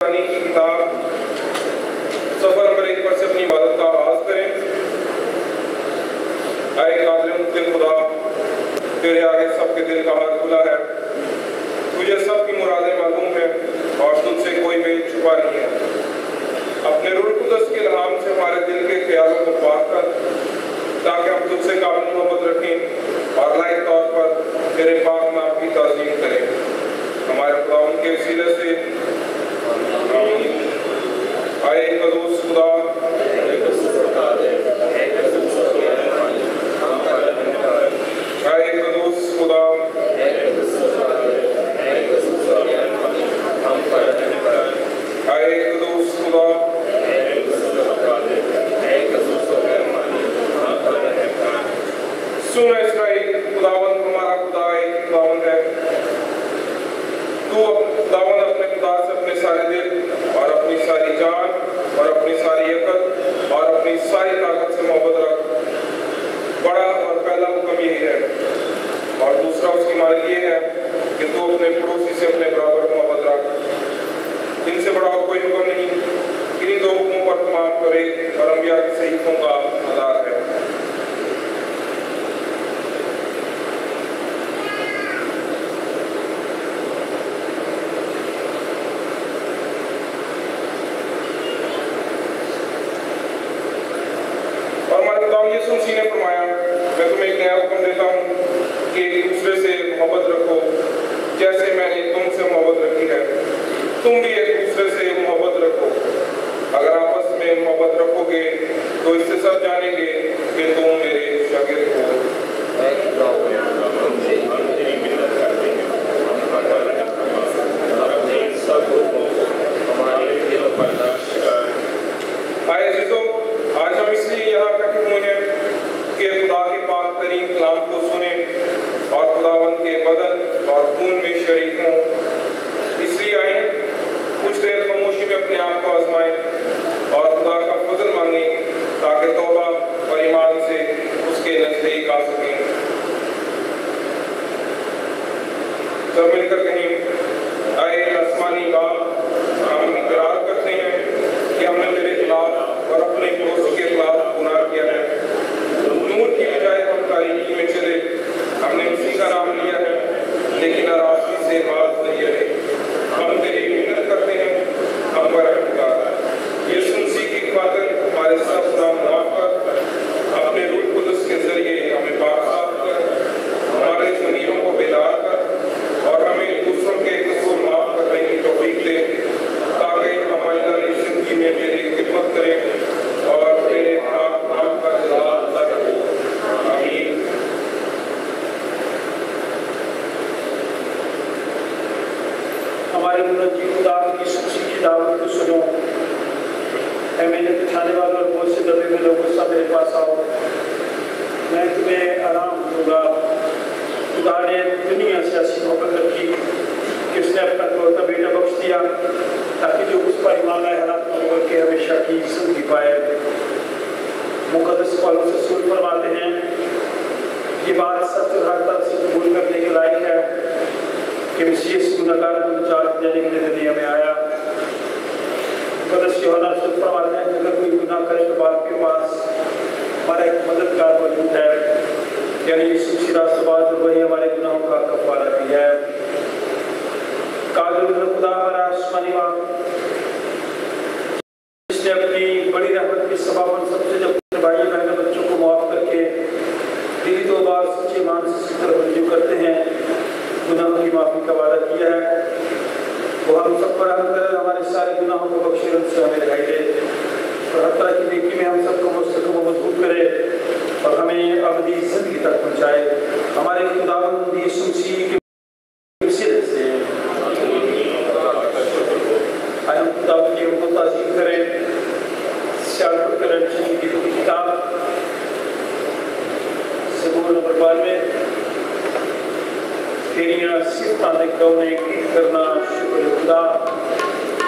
की किताब सफर नंबर 1 पर से अपनी इबादत का आगाज करें। आए कादिर मुक़्तिल खुदा, तेरे आगे सबके दिल का हाथ खुला है। तुझे सबकी मुरादें मालूम है और तुझसे कोई भेद छुपा नहीं है। अपने रूह कुदस के इल्हाम से हमारे दिल के ख्यालों को पाक कर, ताकि हम तुझसे काबिल मोहब्बत रखें और लायक तौर पर तेरे पाक नाम की ताज़ीम करें। हमारे खुदा उनके वसीले से आए कदूस खुदा, आए कदूस खुदा, आए कदूस खुदा, आए कदूस खुदा, आए कदूस खुदा, सुन इस्राएल, खुदावंद हमारा खुदा एक खुदावंद है। तू खुदावंद अपने खुदा से अपने सारे दिल और अपनी सारी जान और अपनी सारी अकल और अपनी सारी ताकत से मोहब्बत रख। बड़ा और पहला हुक्म यही है, और दूसरा उसकी मालिक ये है कि तू अपने पड़ोसी से अपने बराबर मोहब्बत रख। इनसे बड़ा और कोई हुक्म नहीं। इन्हीं दो हुक्मों पर तमाम करे और अंबिया के सहीफों का आधार है। यीशु मसीह ने फरमाया, मैं तुम्हें एक नया हुक्म देता हूँ कि एक दूसरे से मोहब्बत रखो, जैसे मैंने तुमसे मोहब्बत रखी है, तुम भी एक दूसरे से मोहब्बत रखो। अगर आपस में मोहब्बत रखोगे तो इससे सब जानेंगे कि तुम मेरे शागिर्द हो। आज हम इसलिए यहाँ इकट्ठे हुए हैं कि खुदा के पाक तरीन कलाम को सुने और खुदावंद के बदन और खून में शरीक हों। इसलिए आए कुछ देर खामोशी में अपने आप को आजमाएं और खुदा का फजल मांगें, ताकि तौबा और ईमान से उसके नजदीक आ सकें। सब मिलकर कहें, आए आसमानी बाप, हम इकरार करते हैं कि हमने तेरे खिलाफ और अपने पड़ोसी के खिलाफ गुनाह किया है। नूर की बजाय हम तारीकी में चले, हमने उसी का नाम लिया है लेकिन नाराजगी से बात नहीं है। हम तेरी मिन्नत करते हैं, हम पर रहमत। यीशु मसीह की खातिर हमारे सब गुनाह माफ कर, अपने रूह कुदस के जरिए हमें पाक साफ कर, हमारे ज़मीरों को बेदार कर और हमें दूसरों के कसूर माफ करने की तौफीक दे, ताकि हम आइंदा जिंदगी में तेरी खिदमत करें और तेरे पाक नाम का जलाल करें। आमीन। हमारे मुनज्जी खुदा की खुशी की दावत को सुनो। ऐ मेरे बिठाने वालों और बहुत से दबे हुए लोगों सब मेरे पास आओ, मैं तुम्हें आराम दूंगा। खुदा ने दुनिया से ऐसी मोहब्बत रखी कि उसने अपना इकलौता बेटा बख्श दिया, ताकि जो उस पर ईमान लाए हलाक न होकर के हमेशा की जिंदगी पाए। मुक़द्दस पौलुस रसूल फरमाते हैं, ये बात सच और हर तरह से कबूल करने के लायक है कि मसीह गुनहगारों को निजात देने के लिए दुनिया में आया। मुक़द्दस यूहन्ना रसूल फरमाते हैं, अगर कोई गुनाह करे तो बाप के पास हमारा एक मददगार मौजूद है, यानी यीशु मसीह रास्तबाज, और वही हमारे गुनाहों का कफ़ारा भी है। कादिर खुदा हमारा आसमानी बाप, जिसने अपनी बड़ी रहमत की सबाबत सबसे जब अपने भाई बहन बच्चों को माफ़ करके दिली तौबा और सच्चे ईमान से इस तरफ रुजू करते हैं, गुनाहों की माफ़ी का वादा किया है। वो हम सब पर रहम करे, हमारे सारे गुनाहों को बख्शे, उनसे हमें रिहाई दे और हर तरह की नेकी में हम सबको मुस्तक़िल मजबूत करे और हमें अबदी ज़िंदगी तक पहुँचाए। हमारे खुदावंद यीशु मसीह के वसीले से आए हम खुदावंद की उनको ताज़ीम करें। सियालकोट करंट की किताब सबूर नंबर 12 तेरियां सिफतां गौने की करना शुक्र खुदा,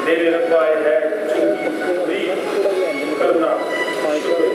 मेरे रब्बाए है चंगी पूरी करना शुक्र।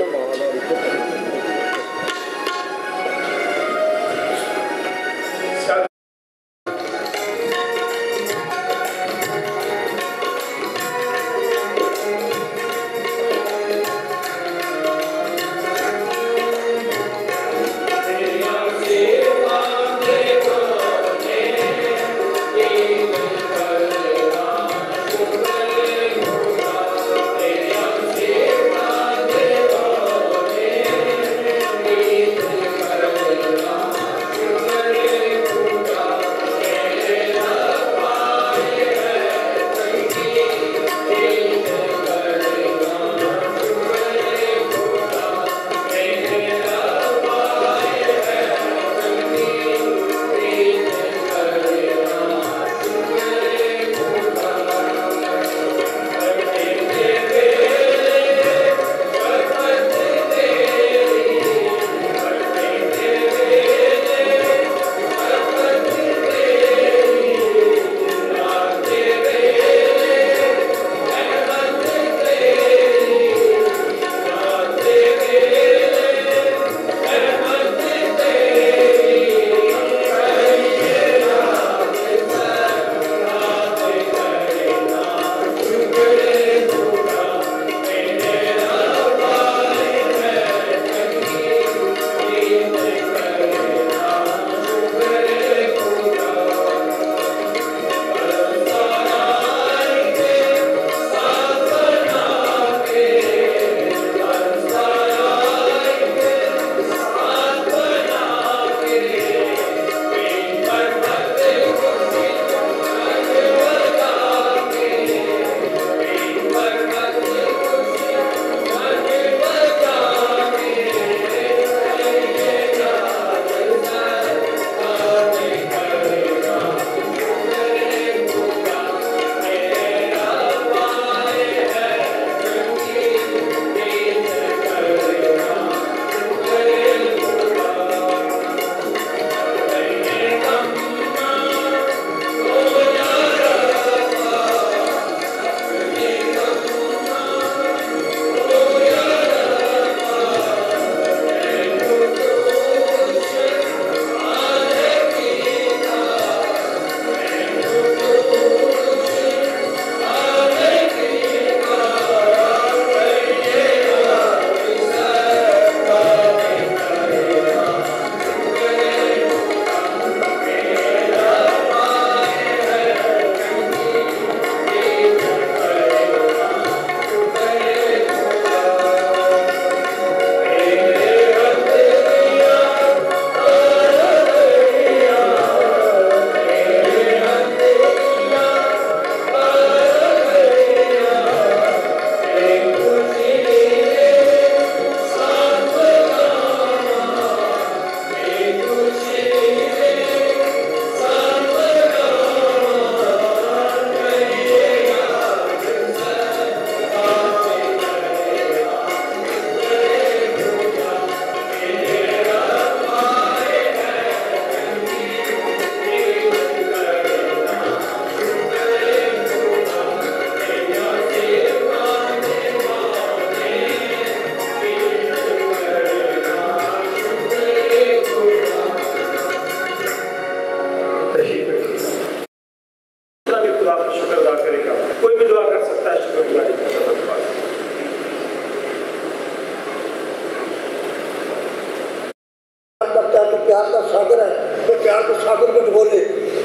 प्यार के सागर में बोले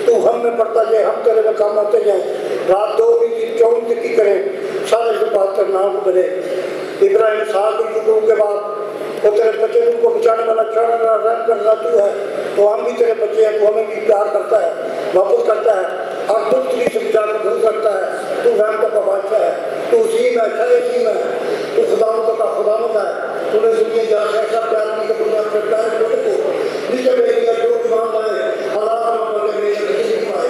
तू हम में पड़ता जाए, हम तेरे में काम होते जाए, रात 2 की 24 की करें, सारे से बात कर नाम बने। इब्राहिम साल के युगों के बाद वो तेरे बच्चे तुमको बचाने वाला, छुड़ाने वाला, रहम करना तू है, तो हम भी तेरे बच्चे हैं, तू हमें भी प्यार करता है, वापस करता है, हर दुख तकलीफ से बचाने दूर करता है, तू रहम का बादशाह है, तू उसी में अच्छा इसी में, तू खुदावंद का खुदावंद है, तूने दुनिया जहाँ ऐसा प्यार की कि दुनिया में प्यार को नीचे भेजिए जो ईमान लाए हालात में बड़े मेरे नहीं पाए,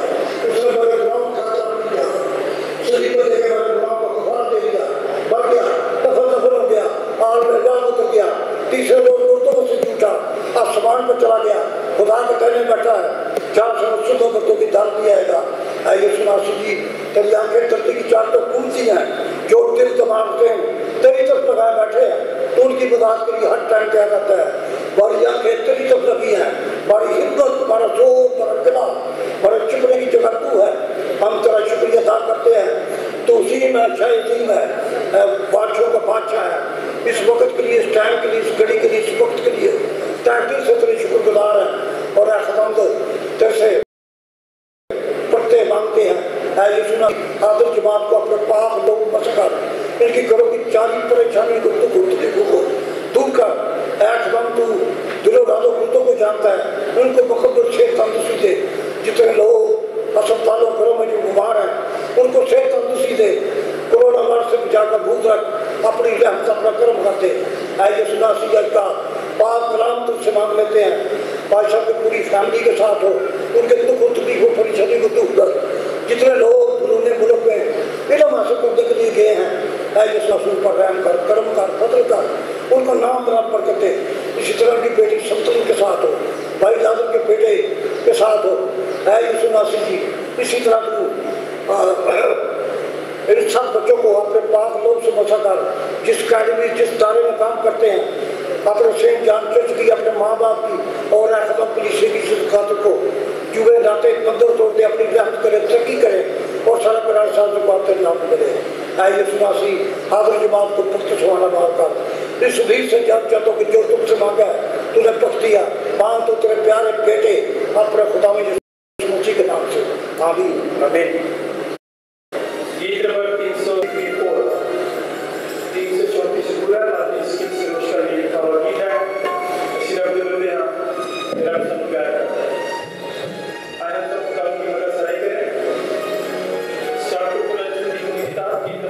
उसने बड़े गुनाह खाता नहीं किया, शरीर को देखे बड़े गुनाह को कफार दे दिया, बढ़ गया, दफन हो गया, आल में जान उतर गया, तीसरे लोग मुर्दों से झूठा आसमान पर चला गया, खुदा के कहने बैठा है 480 बरसों की दाल दियाएगा। आइए सुनासी जी तेरी आंखें धरती की चार तो पूछती हैं, जो दिल दिमाग से तेरी तरफ लगाए बैठे हैं, तो उनकी मदद के लिए हर टाइम क्या करता है, बड़ी आंखें तेरी तरफ लगी हैं, बड़ी हिम्मत, बड़ा जोर, बड़ा किला, बड़े चुपने की जगह तू है, हम तेरा शुक्रिया अदा करते हैं, तो उसी में अच्छा इसी में बादशाहों का बादशाह है, इस वक्त के लिए, इस टाइम के लिए, इस घड़ी के लिए, इस वक्त के लिए दिल से तेरे शुक्रगुजार है और खुदावंद तेरे से पढ़ते मांगते हैं। ऐसी सुना आदर जमात को अपने पाक लोग मसकर इनकी करो की जानी परेशानी को दूर कर, खुदाम तू दिलो राजों मुद्दों को जानता है, उनको मुकद्दर सेहत तंदुरुस्ती दे, जितने लोग अस्पतालों घरों में जो बीमार हैं उनको सेहत तंदुरुस्ती दे, कोरोना वायरस से बचाकर भूत रख, अपनी रहमत अपना कर्म करते। ऐसे सुना सीजर का पाक कलाम तुझसे मांग लेते हैं, बादशाह की पूरी फैमिली के साथ हो, उनके दुख तकलीफ को परेशानी को दूर कर, जितने लोग उन्होंने मुल्क में इल्म हासिल करने के लिए गए हैं, ऐसे रसूल पर रहम कर, कर्म कर, फजल कर, उनको नाम बराबर करते। इसी तरह की बेटी सल्तनत के साथ हो, भाई लादर के बेटे के साथ हो, ऐसे सुना जी इसी तरह तू इन सब बच्चों को अपने पाक लोग से बचा कर, जिस अकेडमी जिस दायरे में काम करते हैं, अपने सेंट जॉन चर्च की, अपने माँ बाप की और पुलिस की खातिर को जुए नाते बंदर तोड़ दे, अपनी रहमत करे, तरक्की करे और सारा करार साहब को आपके नाम करे। आइए सुनासी हाजिर जमात को पुख्त सुहाना मार कर इस भीड़ से जब चाहतों कि जो तुमसे मांगा है तूने बख्श दिया, मांग तो तेरे प्यारे बेटे अपने खुदा में यीशु के नाम से, आमीन आमीन। गीत नंबर 334 334 पूरा लाती स्किल से रोशना ने लिखा हुआ गीत है, इसी रब्बे बंदे हैं मेरा सब प्यार करता है। आया सब काम की मदद सराई करें, स्टार्ट टू पूरा चुनी हुई किताब गीत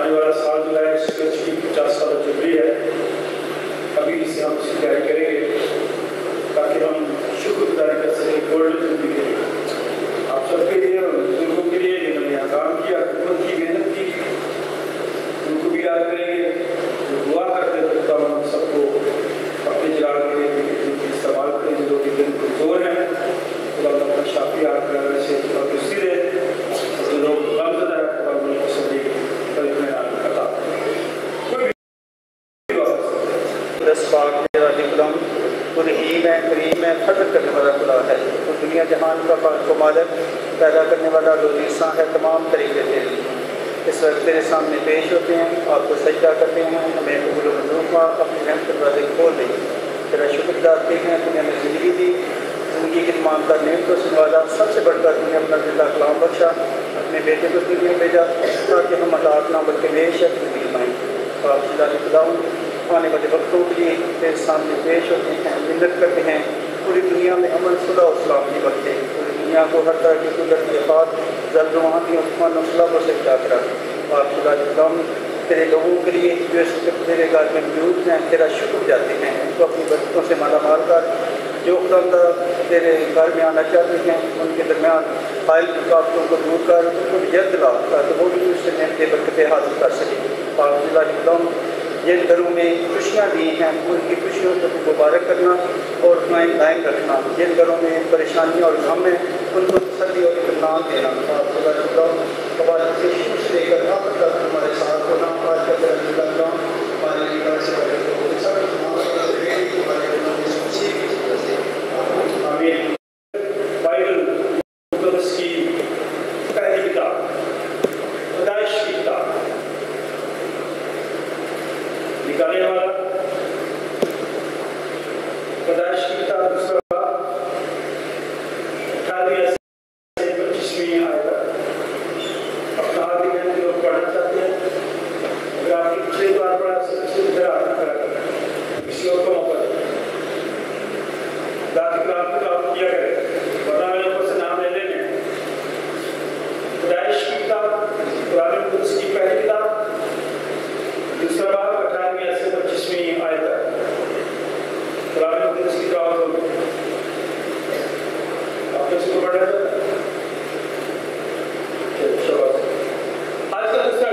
आने वाला साल जो है सूरज की 50 साल जुबली है। अभी से हम इसकी तैयारी करेंगे ताकि हम शुक्रगुजारी कर सकें गोल्डन जुबली के लिए, आप सबके लिए और बुजुर्गों के लिए जिन्होंने यहाँ काम किया, हुकूमत की मेहनत की, उनको भी याद करेंगे। जो दुआ करते थे तो हम सबको अपने जलाल के लिए इस्तेमाल करें, जो कि दिन कमजोर हैं तो अपना शाफी आकर से तंदुरुस्ती दे, जो लोग गमज़दा है और उनको सभी करीम है, फजल करने वाला खुदा है, तो दुनिया जहान का खालिक मालिक, पैदा करने वाला रोज़ीसा है, तमाम तरीके से इस वक्त तेरे सामने पेश होते हैं, आपको सजदा करते हैं, हमें कबूल मंजूर का अपनी रहमत के दरवाज़े खोल दें। तेरा शुक्रगुज़ार हैं, तूने हमें ज़िंदगी दी, ज़िंदगी की तमाम तर नेमतों से नवाजा, सबसे बढ़कर तूने अपना जिंदा कलाम बख्शा, अपने बेटे को दुनिया में भेजा ताकि हम अतात ना बल्कि बेशक ज़िंदगी पाएँ। तो आप खुदाऊँ आने वाले वक्तों के लिए तेरे सामने पेश होते हैं, मिन्नत करते हैं, पूरी दुनिया में अमन सुलह और सलामती बरते, पूरी दुनिया को हर तरह की कुदरती आफात, जल्दुआं की तूफानों सलाबों से बचा कर रख। आप खुदा खुदाऊँ तेरे लोगों के लिए जो इस वक्त तेरे घर में मौजूद हैं, तेरा शुक्र जाते हैं, तो अपनी बरकतों से माला माल कर, जो खुदा तेरे घर में आना चाहते हैं उनके दरमियान फाइल रुकावटों को दूर कर, उनको जल्द ला ताकि वो भी उससे मेहनत बरकतें हासिल कर सकें। आप खुदा खुदाऊँ जिन घरों में खुशियाँ दी हैं उनकी खुशियों को मुबारक करना और कायम रखना, जिन घरों में परेशानी और गम है उनको तसल्ली और इत्मीनान देना। हमारे से शुरू से लेकर आखिर तक हमारे साथ होना, आज का हमारे लिए बाइबल मुक़द्दस की पहली किताब पैदाइश की किताब निकालने वाला, पैदाइश की किताब दूसरा 18वीं से 25वीं आएगा। अपना हाथ में जो लोग पढ़ना चाहते हैं, अगर आपने पिछले बार पढ़ा सबसे इधर आना करा किसी और को मौका दें, दादी क्लास काम किया करें, वरना मेरे ऊपर से नाम ले लेंगे। पैदाइश की किताब कुरान मुक़द्दस की पहली किताब दूसरा बाब 18वीं से 25वीं आयत तक कुरान मुक़द्दस की दावत होगी। आप किसको पढ़ा जाता है? आज का दूसरा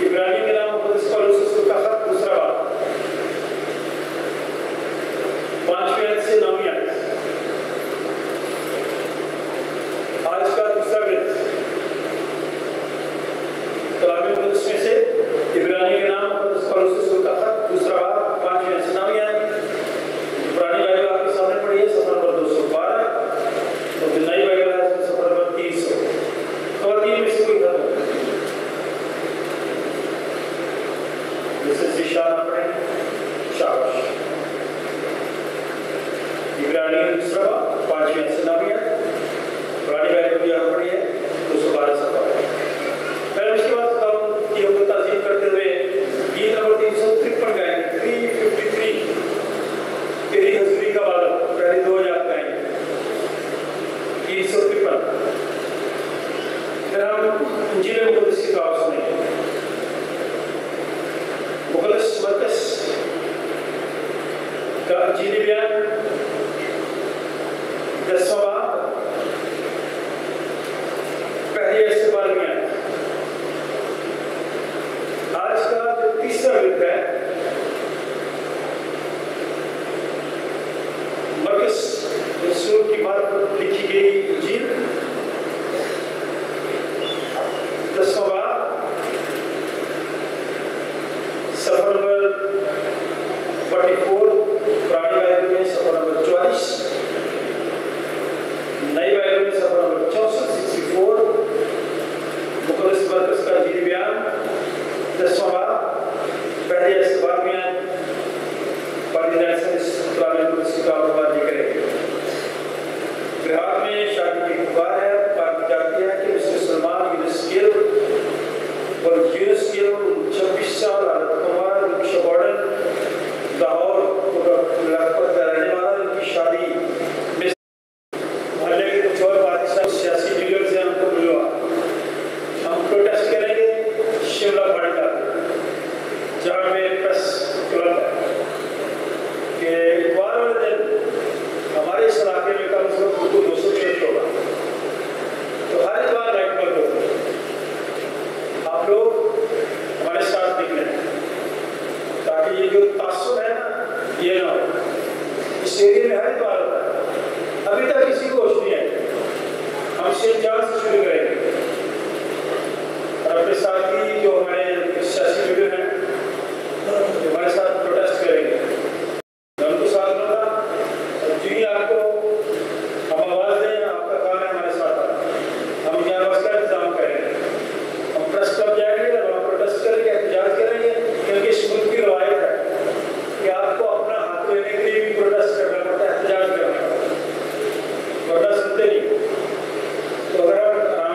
इब्रानी के नाम मुक़द्दस पौलुस का खत दूसरा बाब 5वीं आयत से 9वीं आयत। आज का दूसरा कलाम मुक़द्दस में से इब्रानी के नाम पौलुस का खत दूसरा बाब 5वीं आयत से 9वीं आयत। पुरानी बाइबल आपके सामने पढ़ी है, सफर नंबर 212, और जो नई बाइबल है उसमें सफर नंबर 300। तो 3 में से कोई खत्म जैसे शिशान पढ़े शाबाश। इब्रानी दूसरा बाब 5वीं आयत से 9वीं आयत, पुरानी बाइबल भी यहाँ पढ़ी है 212 सफर। फिर उसके बाद की हमको ताज़ीम करते हुए गीत नंबर 353 गाएंगे, 353 तेरी हज़ूरी का वादा, पहले 2 याद गाएंगे 353। फिर हम इंजील मुक़द्दस की किताब सुनेंगे, मुक़द्दस मरकस का इंजीली बयान 10वां बाब पहली आयत से 12वीं आयत। आज का जो तीसरा विषय है मरकस रसूल की बात लिखी गई इंजील 10वां बाब सफर नंबर 44 पुरानी बाइबल में सेंट जॉन से शुरू करेंगे और अपने साथी जो हमारे सियासी लीडर हैं जो हमारे साथ प्रोटेस्ट करेंगे मैं उनको साथ दूंगा। जो ही आपको हम आवाज़ दें, आपका काम है हमारे साथ आना। हम यहाँ बस का इंतजाम करेंगे, हम प्रेस क्लब जाएंगे और वहाँ प्रोटेस्ट करेंगे, एहतजाज करेंगे, क्योंकि इस मुल्क की रवायत है कि आपको अपना हाथ लेने के लिए भी प्रोटेस्ट करना पड़ता है, एहतजाज करना पड़ता है, वरना सुनते नहीं। तो अगर हम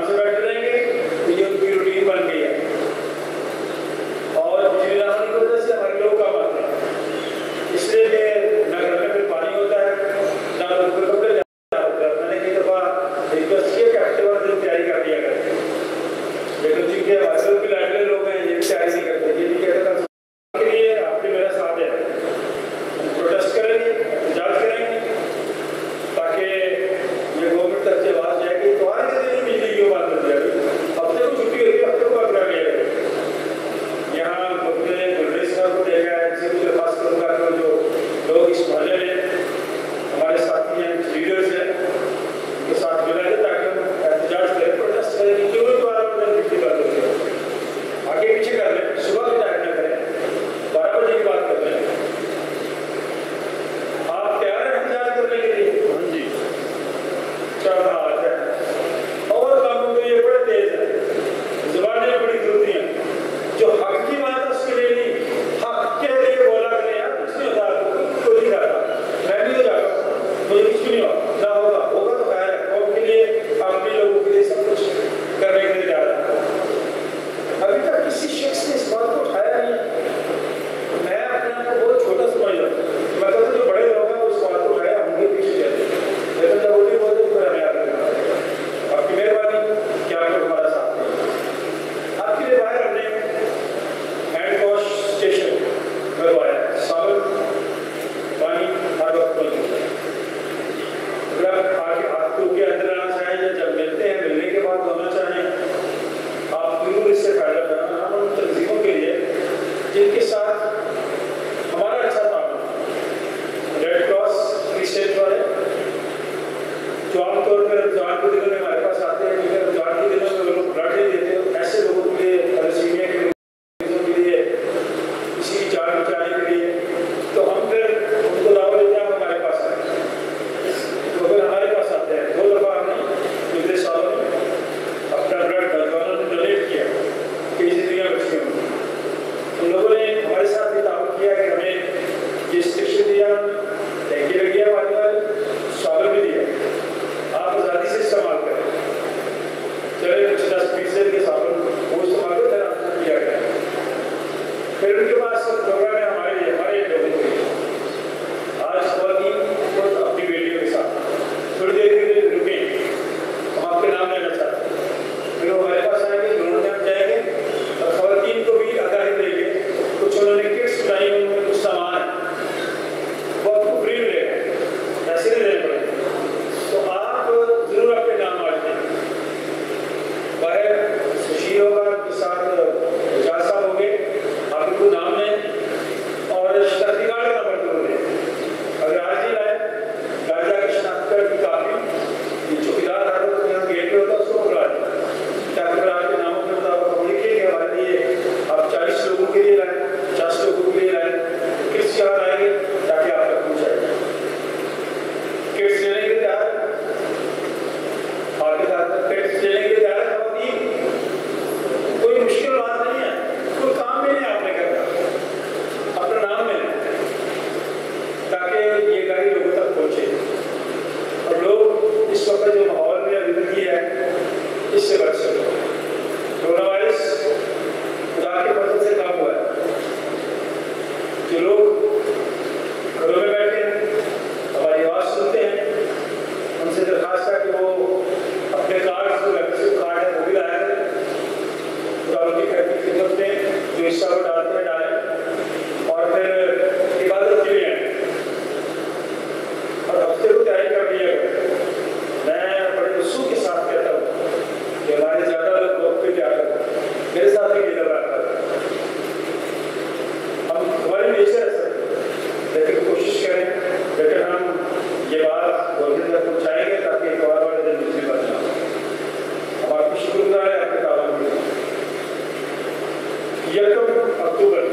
अक्टूबर।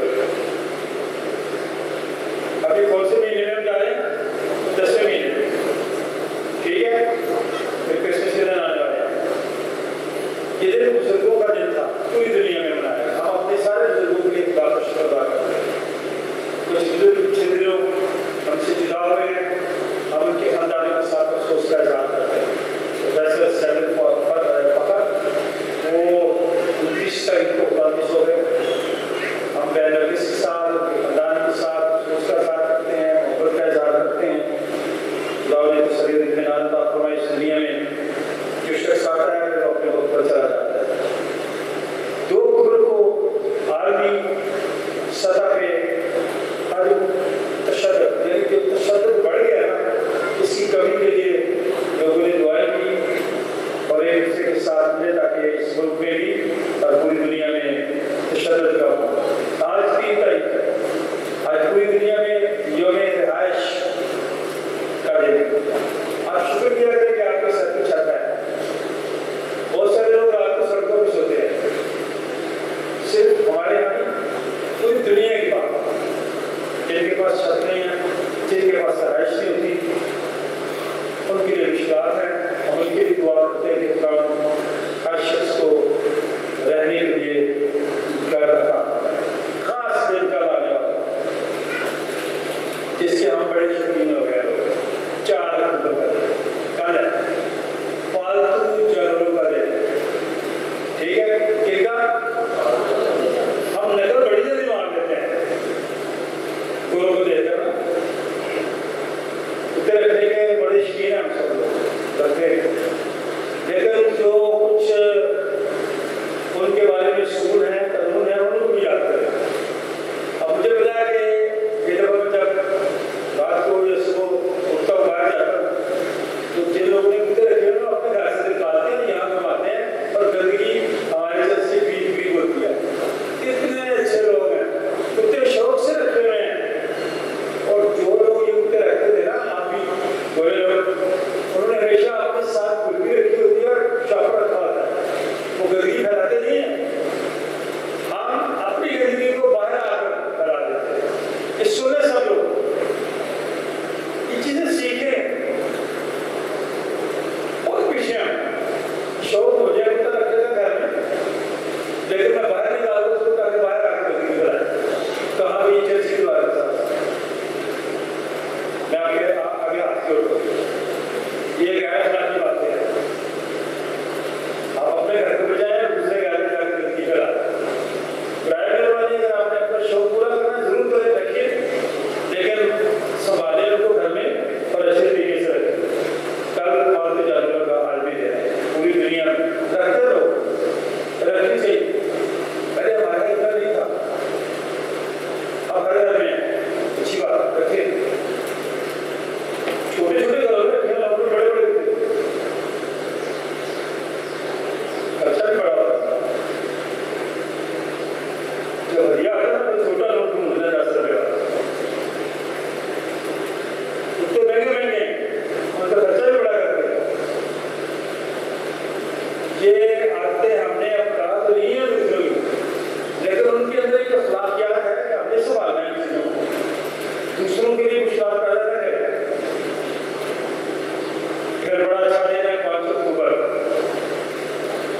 अभी कौन से महीने में हम जा रहे हैं? 10वें महीने में, ठीक है। फिर क्रिसमस के दिन आने वाले हैं। ये दिन बुजुर्गों का दिन था, पूरी दुनिया में मनाया। हम अपने सारे बुजुर्गों के लिए खुदा का शुक्र अदा करते हैं। कुछ बुजुर्ग पिछले दिनों हमसे जुदा हुए हैं, हम उनके खानदान के साथ अफसोस का इजहार करते हैं। वैसे 7 वो 29 तारीख को वापिस हो गए। हम बैनर्स के साथ, उनके खानदान के साथ अफसोस का इजहार करते हैं, मोहब्बत का इजहार करते हैं। खुदा ने तो सभी इत्मीनान अता फरमाए। इस दुनिया में जो शख्स आता है वो अपने वक्त पर चला जाता है। 2 अक्टूबर को आलमी सतह पे हर तशद्दुद, यानी कि तशद्दुद बढ़ गया ना, इसकी कमी के लिए लोगों ने दुआएं की और एक दूसरे के साथ मिले ताकि इस मुल्क में भी और पूरी दुनिया में तशद्दुद कम हो। आज 3 तारीख है, आज पूरी दुनिया में यौम रिहाइश का दिन। आप शुक्र किया करें कि आपका सब कुछ आता है। बहुत सारे लोग रात को सड़कों पर सोते हैं, सिर्फ हमारे यहाँ नहीं, पूरी दुनिया की बात। जिनके पास छत नहीं है, जिनके पास रिहाइश नहीं होती, उनके लिए विश्वास है और उनके लिए दुआ करते हैं कि हर शख्स को रहने के लिए घर रखा। खास दिन का लाने वाला जिसके हम बड़े शौकीन हो गए लोग, 4 अक्टूबर कल है, पालतू जानवरों का दिन, ठीक है। किसका? हम नकल बड़ी जल्दी मार देते हैं, गुरु को देते हैं ना, कुत्ते रखने के बड़े शौकीन हैं हम सब लोग रखते हैं। लेकिन जो कुछ उनके बारे में सूल है, कानून है, उनको भी याद करें। अब मुझे पता है कि ये जब रात को या सुबह उठता हुआ बाहर जाता, तो जिन लोगों ने कुत्ते रखे हैं अपने घर से निकालते हैं, यहाँ घुमाते हैं और गंदगी हमारे साथ से भी होती है। कितने अच्छे लोग हैं, कुत्ते शौक से रखे हुए हैं। और जो लोग ये कुत्ते रखते थे ना, आप भी गोरे लोग, उन्होंने हमेशा अपने साथ कुल्फी रखी होती है और शॉपर रखा होता है। वो गंदगी फैलाते नहीं है, हम अपनी गंदगी को बाहर आकर फैला देते हैं। ये सुने सब लोग, ये चीजें सीखें और पीछे शौक मुझे कुत्ता रखेगा घर में, लेकिन मैं बाहर निकाल दूँ उसको ताकि बाहर आकर गंदगी फैलाए। कहाँ भी चर्ची के बारे में मैं आगे हाथ जोड़ता हूँ। ये गैर की बातें हैं। आप अपने घर के बजाय दूसरे घर में जाकर गंदगी फैलाते हैं। ड्राइवर वाली अगर आपने अपना शौक पूरा करना जरूर करें, रखिए, लेकिन संभाले उनको घर में और अच्छे तरीके से रखें। कल पालतू जानवरों का आलमी दिन है, पूरी दुनिया में रखते रहो, रखनी चाहिए। अरे हमारा इतना नहीं था, अब हर घर में अच्छी बात रखें। छोटे छोटे घरों में रखें, बड़े बड़े खर्चा भी बड़ा होता है। जो बढ़िया है ना, तो छोटा लोग ढूंढना जा सकते हैं, इतने महंगे महंगे उनका खर्चा भी बड़ा करते हैं। ये आते हमने अपना तो नहीं है दूसरों की, लेकिन उनके अंदर एक अखलाकियात है कि हमने संभालना है चीजों को, दूसरों के लिए मुश्किल पैदा न करें। फिर बड़ा अच्छा दिन है 5 अक्टूबर,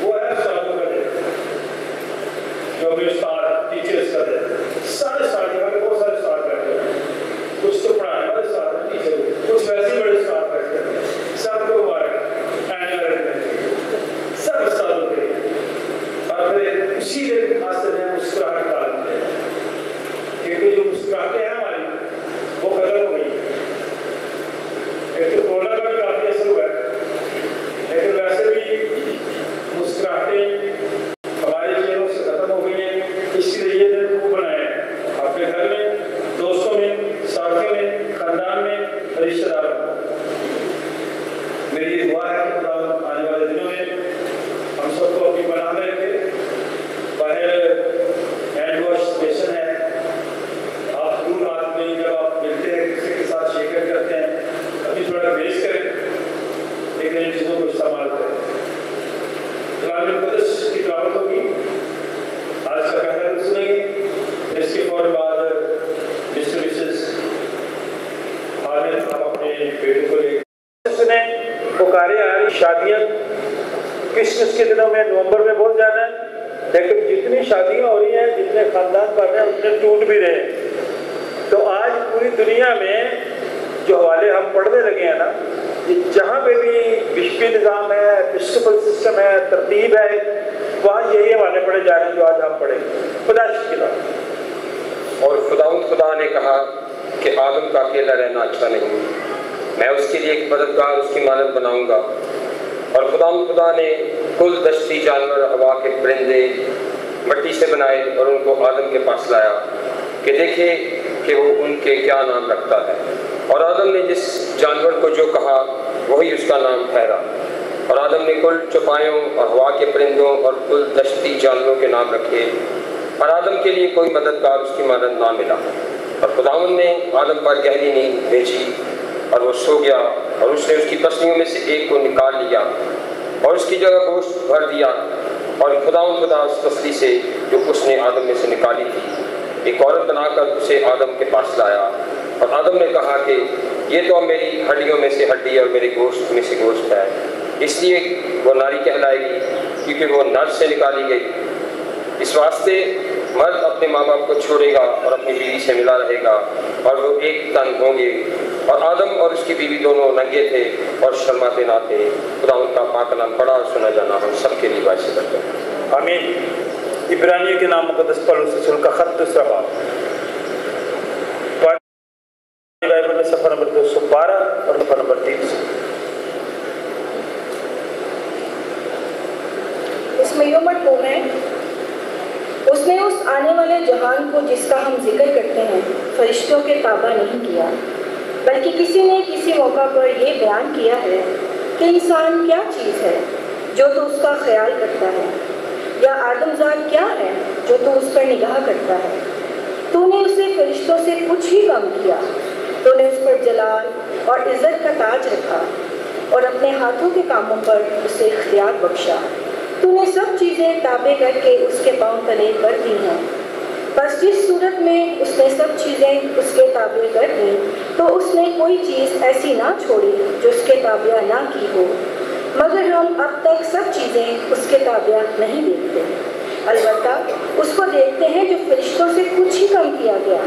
वो है उस्तादों का दिन, जो भी उस्ताद टीचर्स का दिन। सारे उस्ताद यहाँ पे बहुत सारे उस्ताद बैठे हैं, कुछ तो पढ़ाने वाले उस्ताद हैं, टीचर, कुछ वैसे ही बड़े उस्ताद बैठे हैं। सबको मुबारक सब उस्तादों के लिए। और फिर उसी दिन खास दिन है मुस्कुराहट का दिन है, क्योंकि जो मुस्कुराहटें हैं हमारी वो खत्म हो गई। एक तो कोरोना का भी काफी असर हुआ है, लेकिन वैसे भी मुस्कुराहटें हमारे चेहरों से खत्म हो गई हैं। इसलिए ये दिन को बनाया है, अपने घर में, दोस्तों में, साथियों में, खानदान में, रिश्तेदारों में। मेरी दुआ है कि खुदा आने वाले दिनों में हम सबको अपनी पनाह में रखे। बाहर हैंड वॉश स्टेशन है, आप दूर हाथ में जब आप मिलते हैं किसी के साथ शेयर करते हैं, अभी थोड़ा वेस्ट करें, लेकिन इन चीज़ों को इस्तेमाल करें। कलाम मुक़द्दस की तिलावत होगी, आज का पहला रुकू सुनेंगे, इसके फौरन बाद मिस्टर मिसेस आप अपने बेटे को ले पुकारे आ रही शादियाँ क्रिसमस के दिनों में नवंबर में बहुत ज़्यादा है, लेकिन जितनी शादियाँ हो रही हैं, जितने खानदान बढ़ रहे हैं, उतने टूट भी रहे हैं। तो आज पूरी दुनिया में जो हवाले हम पढ़ने लगे हैं ना, जहाँ पे भी विश्वीय निज़ाम है, एपिस्कोपल सिस्टम है, तरतीब है, वहाँ यही हवाले पढ़े जा रहे हैं जो आज हम पढ़े खुदा की किताब। और खुदा ने कहा कि आदम का अकेला रहना अच्छा नहीं, मैं उसके लिए एक मददगार उसकी मानद बनाऊंगा। और खुदा ने कुल दश्ती जानवर, हवा के परिंदे मिट्टी से बनाए और उनको आदम के पास लाया कि देखे कि वो उनके क्या नाम रखता है। और आदम ने जिस जानवर को जो कहा वही उसका नाम ठहरा। और आदम ने कुल चौपायों और हवा के परिंदों और कुल दश्ती जानवरों के नाम रखे। और आदम के लिए कोई मददगार उसकी मदद ना मिला। और खुदावंद ने आदम पर गहरी नींद भेजी और वो सो गया। और उसने उसकी पसलियों में से एक को निकाल लिया और उसकी जगह गोश्त भर दिया। और खुदा उस पसली से जो उसने आदम में से निकाली थी एक औरत बनाकर उसे आदम के पास लाया। और आदम ने कहा कि ये तो मेरी हड्डियों में से हड्डी और मेरे गोश्त में से गोश्त है, इसलिए वो नारी कहलाएगी क्योंकि वो नर से निकाली गई। इस वास्ते मर्द अपने माँ बाप को छोड़ेगा और अपनी बीवी से मिला रहेगा और वो एक तन होंगे। और आदम और उसकी बीवी दोनों नंगे थे और शर्माते ना थे। खुदा उनका पाक नाम पढ़ा और सुना जाना हम सबके लिए वाइस करते हैं। आमीन। इब्रानियों के नाम मुकद्दस पौलुस रसूल का खत दूसरा बाब, बाइबल में सफ़र नंबर 212 और सफ़र नंबर 300। इसमें यूं मरहूम है, उसने उस आने वाले जहान को जिसका हम जिक्र करते हैं फरिश्तों के ताबा नहीं किया, बल्कि किसी ने किसी मौका पर यह बयान किया है कि इंसान क्या चीज़ है जो तो उसका ख्याल करता है, या आदमजात क्या है जो तो उस पर निगाह करता है। तूने उसे फरिश्तों से कुछ ही कम किया, तूने उस पर जलाल और इज़्ज़त का ताज रखा और अपने हाथों के कामों पर उसे इख्तियार बख्शा। तूने सब चीज़ें ताबे करके उसके पाँव तले कर दी हैं। बस जिस सूरत में उसने सब चीज़ें उसके ताबे कर दी, तो उसने कोई चीज़ ऐसी ना छोड़ी जो उसके ताबिया ना की हो, मगर हम अब तक सब चीज़ें उसके ताबिया नहीं देखते, अलबत्ता उसको देखते हैं जो फरिश्तों से कुछ ही कम किया गया,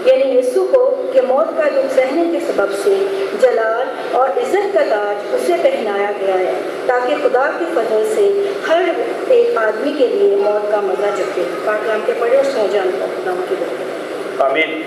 यानी यीशु को, कि मौत का दुख सहने के सबब से जलाल और इज़्ज़त का ताज उसे पहनाया गया है, ताकि खुदा के फजल से हर एक आदमी के लिए मौत का मज़ा चखे। पाक नाम के पढ़े और सो जान नाम की बात। आमीन।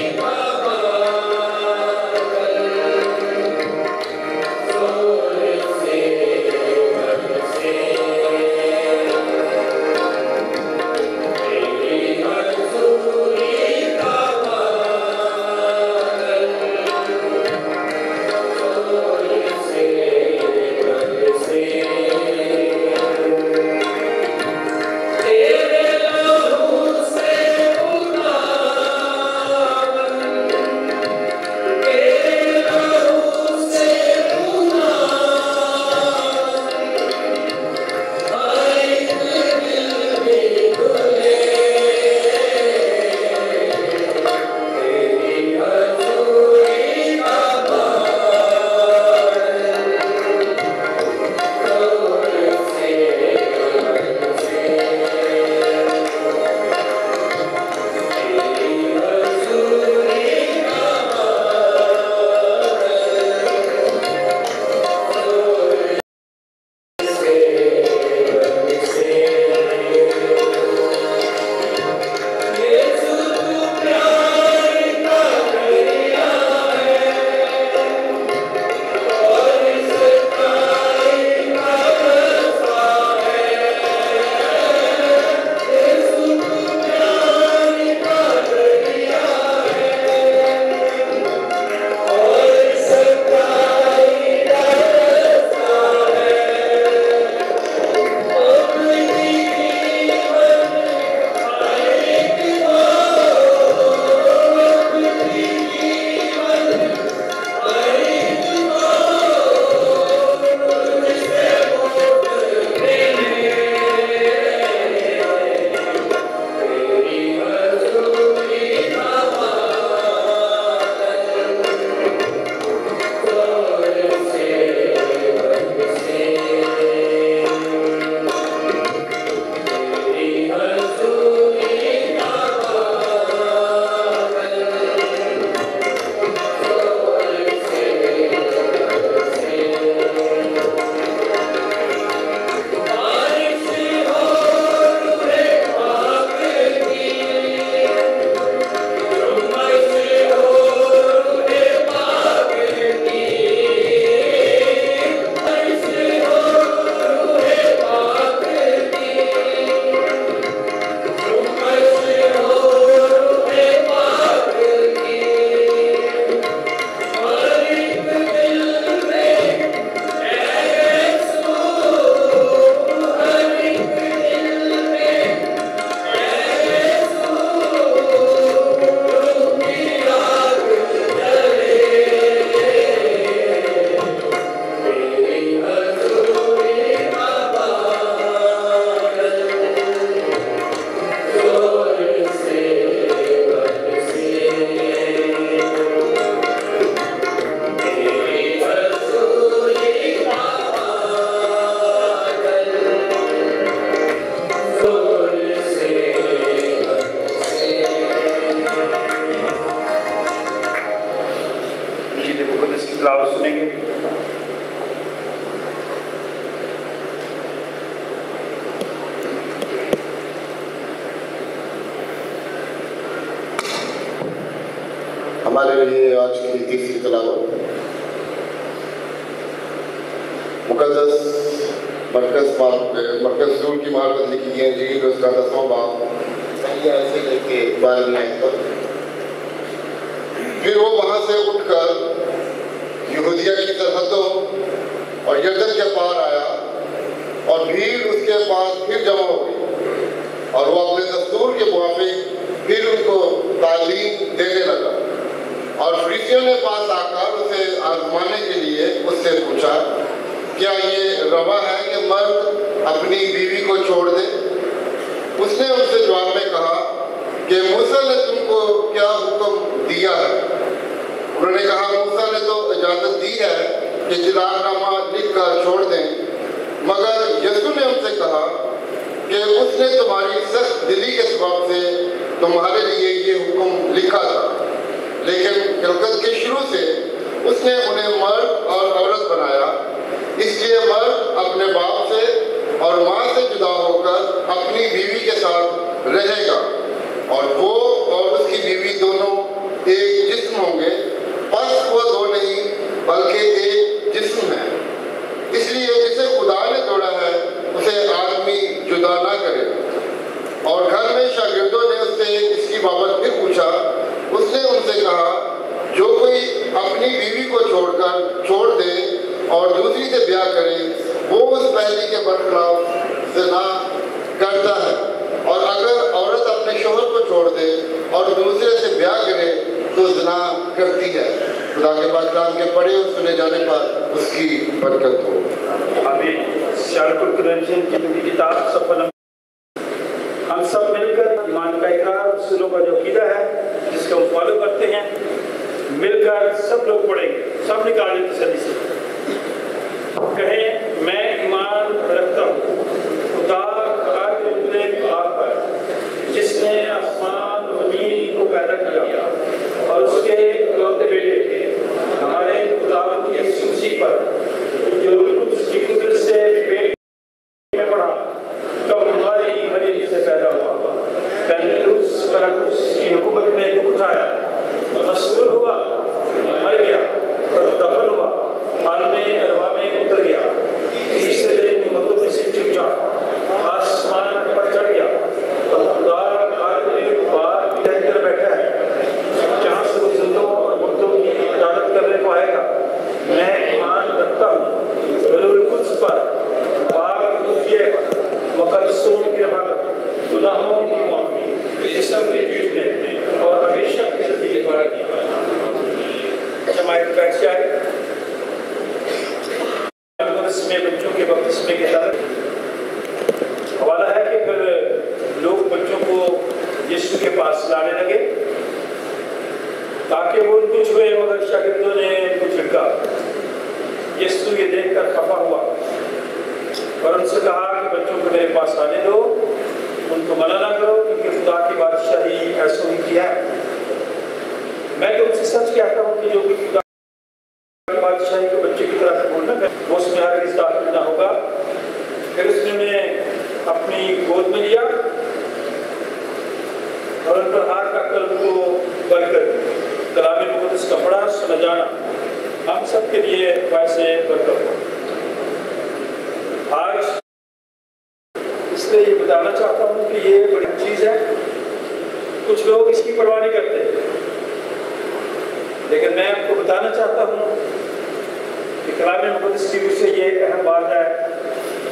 Amen. हमारे लिए आज की तीसरी तलावत मुकद्दस मरकज़ ज़ूर की मार्फत लिखी गई इंजील उसका 10वां बाब ऐसे लेके 12वीं आयत तक। फिर वो वहाँ से उठकर यहूदिया की सरहदों और यरदन के पार आया और भीड़ उसके पास फिर जमा हो गई और वो अपने दस्तूर के मुताबिक फिर उनको तालीम देने लगा। और फरीसियों ने पास आकर उसे आजमाने के लिए उससे पूछा, क्या ये रवा है कि मर्द अपनी बीवी को छोड़ दे? उसने उनसे जवाब में कहा कि मूसा ने तुमको क्या हुक्म दिया है? उन्होंने कहा, मूसा ने तो इजाज़त दी है कि जिलानामा लिख कर छोड़ दें, मगर यीशु ने उनसे कहा कि उसने तुम्हारी सख्त दिली के सबब से तुम्हारे लिए ये हुक्म लिखा था, लेकिन खिलकत के शुरू से उसने उन्हें मर्द और औरत बनाया, इसलिए मर्द अपने बाप से और माँ से जुदा होकर अपनी बीवी के साथ रहेगा और वो और उसकी बीवी दोनों एक जिस्म होंगे। बस वो दो नहीं बल्कि एक जिस्म है। इसलिए जिसे खुदा ने जोड़ा है उसे आदमी जुदा ना करे। और घर में शागिर्दों ने उससे इसकी बाबत फिर पूछा। उसने उनसे कहा, जो कोई अपनी बीवी को छोड़ दे और दूसरी से ब्याह करे वो उस पहली के बरखिलाफ ज़िना करता है, और अगर औरत अपने शोहर को छोड़ दे और दूसरे से ब्याह करे तो ज़िना करती है। खुदा के पाक कलाम के पढ़े और सुने जाने पर उसकी बरकत हो। आमीन। शारकुल कुरैशियन की किताब सफल हम सब मिलकर ईमान का इकरार रसूलों का जो क़ीदा है जिसको हम फॉलो करते हैं, मिलकर सब लोग पढ़ेंगे। सब निकालें तसल्ली से, कहें, मैं ईमान रखता हूँ खुदा के आप पर जिसने आसमान ज़मीन को पैदा किया और उसके इकलौते बेटे हमारे खुदावंद यीशु मसीह पर जो उसकी कुदरत से पेट में पड़ा तब हमारी मरीज से पैदा हुआ। पहले उस की हुकूमत में दुख उठाया, मशहूर हुआ, मर गया और दफन हुआ, आलमे अरवा में उतर गया, तीसरे दिन मौतों में से छिप जा आसमान पर चढ़ गया और खुदा बार रहकर बैठा है, जहाँ से वो जिंदों और मुर्दों की अदालत करने को आएगा। मैं ईमान रखता हूँ रूहुल कुद्स पर, पाक रूहिये पर, मुक़द्दसों के हक़, गुनाहों की माफ़ी, जिस्म के टूटने और हमेशा की ज़िंदगी द्वारा की जमायत बैठ जाए। इसमें बच्चों के बपतिस्मे के साथ हवाला है कि फिर लोग बच्चों को यीशु के पास लाने लगे ताकि वो कुछ हुए, मगर शागिर्दों ने कुछ झिड़का। यीशु ये देखकर खफा हुआ और उनसे कहा कि बच्चों को मेरे पास आने दो, उनको मना ना करो, क्योंकि खुदा की बादशाही ऐसा ही किया है। मैं तो उनसे सच कहता हूँ कि जो भी खुदा की बादशाही को बच्चे की तरह से बोलना वो उसमें हर इस दाखिल ना होगा। फिर उसने उन्हें अपनी गोद में लिया और उन पर हाथ रखकर उनको बरकत दी। कलाम मुक़द्दस का पढ़ा सुना जाना हम सब के लिए वैसे बरकत हो। आज इसलिए ये बताना चाहता हूँ कि ये बड़ी चीज़ है। कुछ लोग इसकी परवाह नहीं करते, लेकिन मैं आपको बताना चाहता हूँ कि कलाम मुक़द्दस की से ये अहम बात है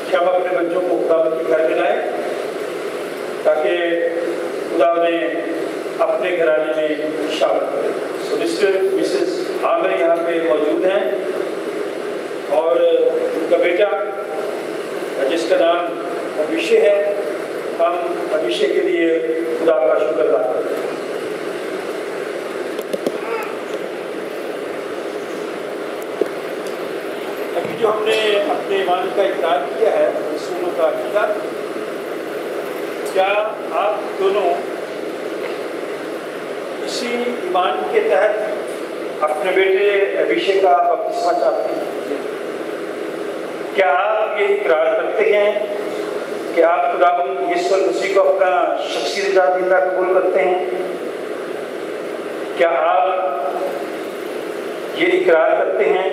कि हम अपने बच्चों को खुदा के घर में लाएं ताकि खुदा उन्हें अपने घराने में शामिल करें। सो मिस्टर मिसेस आमिर यहाँ पे मौजूद हैं और उनका बेटा जिसका नाम अभिषेक है। हम अभिषेक के लिए खुदा का शुक्र अदा करते हैं। अभी जो हमने अपने ईमान का इकरार किया है रसूलों का अकीदा, क्या आप दोनों इसी ईमान के तहत अपने बेटे अभिषेक का बपतिस्मा चाहते हैं? क्या आप ये इकरार करते हैं कि आप खुदावंद यीशु मसीह को अपना शख्सी रज़ादीदा कबूल करते हैं? क्या आप ये इकरार करते हैं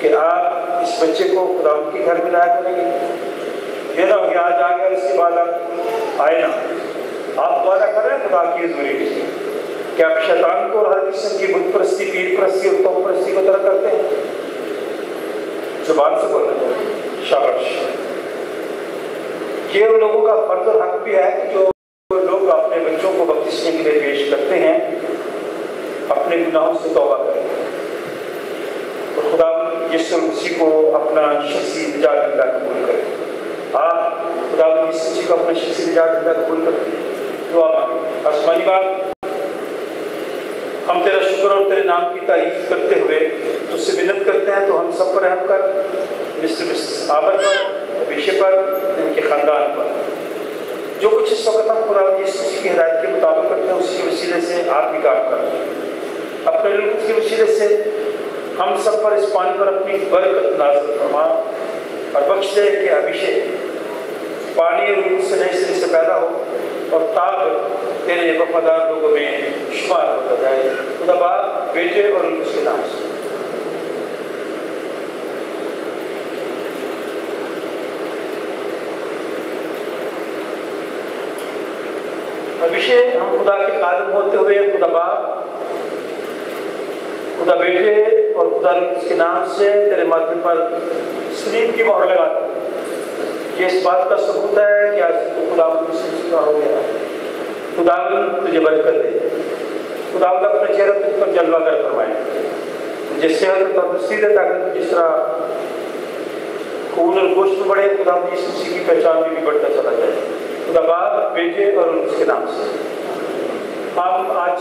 कि आप इस बच्चे को खुदा के घर में लाया करेंगे। ये ना हो कि आज आ गया इसके बाद आप आए ना, आप वादा कर रहे हैं खुदा की हजूरी में कि आप शैतान को और हर किस्म की बुत परस्ती, पीर परस्ती और कौम परस्ती को तरक करते हैं। जुबान से बोलना, शाबाश। ये उन लोगों का फर्ज और हक भी है कि जो लोग अपने बच्चों को बपतिस्मे के लिए पेश करते हैं अपने गुनाहों से तौबा करें और खुदा यीशु मसीह को अपना शख्सी निजात कबूल करें। आप खुदा यीशु मसीह को अपना शख्सी निजात कबूल करें। दुआ मांगे। आसमानी बाप, हम तेरा शुक्र और तेरे नाम की तारीफ करते हुए तुझसे विनती करते हैं, तो हम सब पर रहम कर, मिस्टर आबर पर, अभिषे पर, इनके खानदान पर। जो कुछ इस वक्त हम खुदा यीशु मसीह की हिदायत के मुताबिक करते हैं उसके वसीले से आप भी काम करें। अपने रूह के वसीले से हम सब पर इस पानी पर अपनी बरकत नाज़िल फरमा और बख्श दे कि अभिषेक पानी रूह से नए सिरे से पैदा हो और ताब तेरे वफादार लोगों में शुमार होता जाए। खुदा बाप, बेटे और उसके नाम से अभिषेक हम खुदा के कादम होते हुए खुदा बाप, खुदा बेटे और खुदा उसके नाम से तेरे माथे पर सलीब की मोहर लगाते हैं। ये इस बात का सबूत है कि आज तो खुदा हो गया। खुदा तुझे बरकत दे, खुदा अपना चेहरा तुझ पर जलवा कर फरमाए, जिससे तंदुरुस्ती दे ताकि जिस तरह खून और गोश्त में बढ़े, खुदा यीशु मसीह की पहचान में भी बढ़ता चला जाए। खुदा बाप, बेटे और उसके नाम से हम आज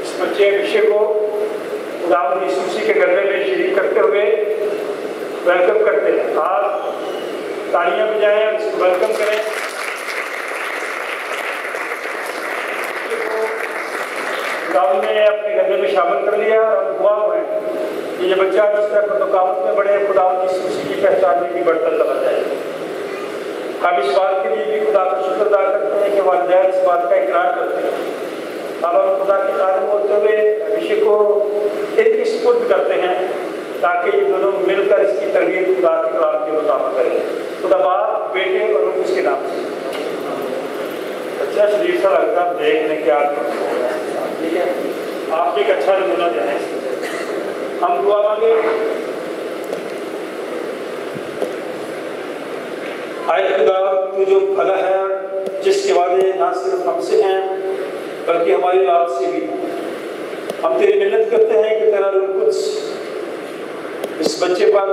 इस बच्चे विषय को खुदा यीशु मसीह के गले में शरीक करते हुए वेलकम करते हैं। आप तालियां बजाएं, इसको वेलकम करें। खुदा ने अपने गले में शामिल कर लिया और दुआ में ये बच्चा जिस तरह कामत में बढ़े, खुदा यीशु मसीह की पहचान में भी बढ़ता चला जाए। हम इस बात के लिए भी खुदा का शुक्र अदा करते हैं कि वालिदैन इस बात का इकरार करते हैं। अब हम खुदा के कादम होते हुए अभिषेक को इनकी सुपुर्द करते हैं ताकि ये दोनों मिलकर इसकी तरबियत खुदा के कलाम के मुताबिक करें। खुदा बाप, बेटे और उसके नाम से। अच्छा शरीर सा लगता है देखने के आप, ठीक है, आप एक अच्छा नमूना दें। हम दुआ मांगे। आए खुदा, तू जो भला है, जिसके वादे ना सिर्फ हमसे हैं बल्कि हमारी औलाद से भी। हम तेरी मिन्नत करते हैं कि तेरा रूह कुछ इस बच्चे पर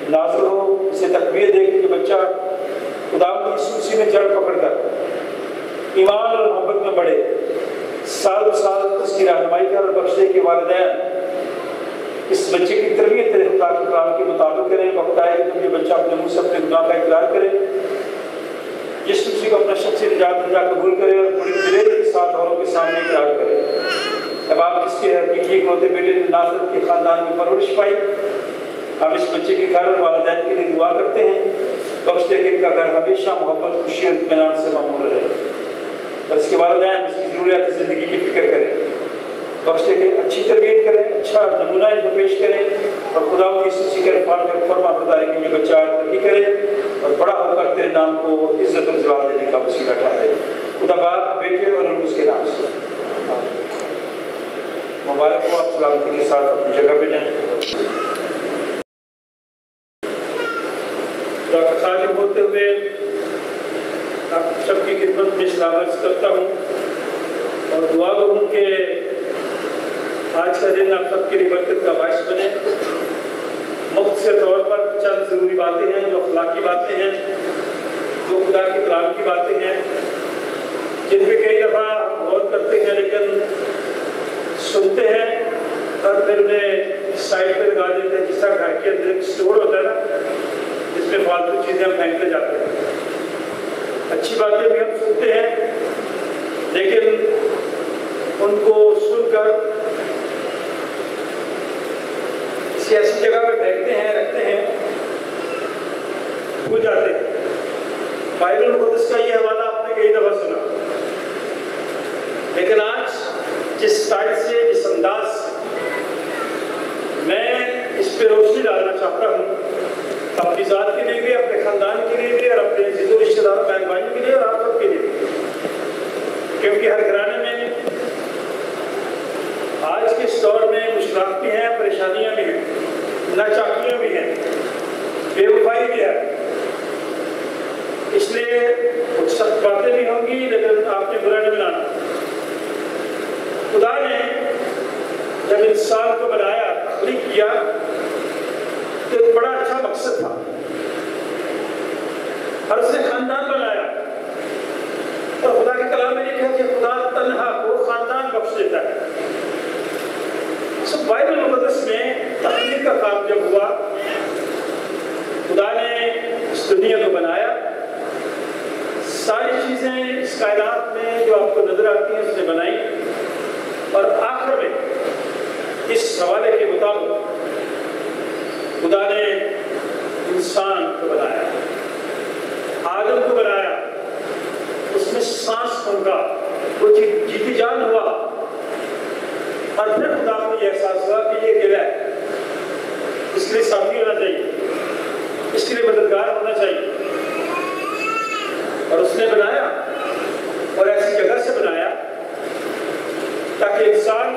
नाज़िल हो, इसे तकबीर दे कि बच्चा खुदा की यीशु मसीह में जड़ पकड़कर ईमान और मोहब्बत में बढ़े, साल साल उसकी रहनुमाई कर और बख्शे के वालिदैन इस बच्चे की तरबियत तेरे खुदा के कलाम के मुताबिक करें। वक्त आए कि ये बच्चा अपने मुँह से अपने गुनाह का इकरार करे, यीशु मसीह को अपना शख्सी निजात कबूल करे और पूरी दिलेरी के साथ औरों के सामने इकरार करे। अब आप इसके हकीकी इकलौते बेटे ने नाज़रेत के खानदान में परवरिश पाई। हम इस बच्चे के घर और वालिदैन के लिए दुआ करते हैं, बख्श दे कि इनका घर हमेशा मोहब्बत, खुशी और इत्मीनान से मामूल रहे और इसके वालिदैन इसकी ज़रूरियात ज़िंदगी की फिक्र करें। बख्श दे कि अच्छी तरबियत करें, अच्छा नमूना इनको पेश करें और खुदा की यीशु के फरमा बरदारी के लिए बच्चा तरक्की करे और बड़ा होकर तेरे नाम को इज्जत और जवाब देने का वसीला ठहरे। खुदा बाप, बेटे और उसके नाम से मुबारक हो। आप सलामती के साथ अपनी जगह पे जाएं। खुदा का खादिम होते हुए आप सबकी खिदमत में सलामत करता हूँ और दुआ करूँ कि आज का दिन आप सबके लिए बरकत का बायस बने। मुख्तसर तौर पर चंद ज़रूरी बातें हैं जो अखलाकी बातें हैं, जो खुदा के कलाम की बातें हैं, जिन पे कई दफ़ा गौर करते हैं लेकिन सुनते हैं और फिर उन्हें साइड पर लगा देते हैं। जिस तरह घर के अंदर एक स्टोर होता है ना, जिसमें फालतू चीज़ें हम फेंकते जाते हैं। अच्छी बातें भी हम सुनते हैं लेकिन उनको सुनकर किसी ऐसी जगह पर फेंकते हैं, रखते हैं, भूल जाते हैं। बाइबल मुक़द्दस का ये हवाला आपने कई दफ़ा सुना, लेकिन आज जिस स्टाइल से, जिस अंदाज से मैं इस पे रोशनी डालना चाहता हूँ, अपनी ज़ात के लिए भी, अपने खानदान के लिए भी, और अपने जिद्दो रिश्तेदारों बहन भाइयों के लिए, और आप सबके लिए, क्योंकि हर घराने में आज के इस दौर में मुश्किलात भी हैं, परेशानियां भी हैं, नाचाकियां भी हैं, बेवफाई भी है। इसलिए कुछ सख्त बातें भी होंगी, लेकिन आपने बुरा नहीं बनाना। खुदा ने जब इंसान को बनाया, तख्लीक किया, तो एक बड़ा अच्छा मकसद था, और उसने खानदान बनाया। और खुदा के कलाम में लिखा कि खुदा तन्हा को खानदान बख्श देता है। बाइबल मुक़द्दस में तख्लीक का काम जब हुआ, खुदा ने इस दुनिया को बनाया, सारी चीज़ें इस कायनात में जो आपको नजर आती हैं उसने बनाई, और आखिर में इस हवाले के मुताबिक खुदा ने इंसान को बनाया, आदम को बनाया, उसमें सांस फूंका, वो जीती जान हुआ, और फिर खुदा को यह एहसास हुआ कि ये गिला है, इसके लिए साथी होना चाहिए, इसके लिए मददगार होना चाहिए, और उसने बनाया, और ऐसी जगह से बनाया ताकि इंसान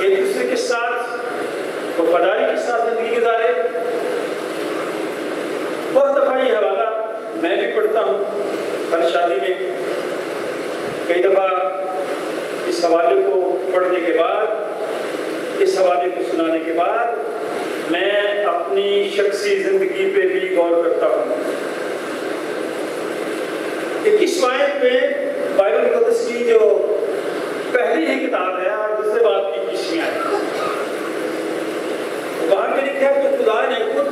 एक दूसरे के साथ वफादारी के साथ जिंदगी गुजारे। बहुत दफा ये हवाला मैं भी पढ़ता हूँ हर शादी में। कई दफा इस हवाले को पढ़ने के बाद, इस हवाले को सुनाने के बाद मैं अपनी शख्सी जिंदगी पे भी गौर करता हूँ। 21 आयत में बाइबल मुक़द्दस की जो पहली ही किताब है और दूसरे बाब की 21वीं आयत, वहां पे लिखा है कि खुदा ने खुद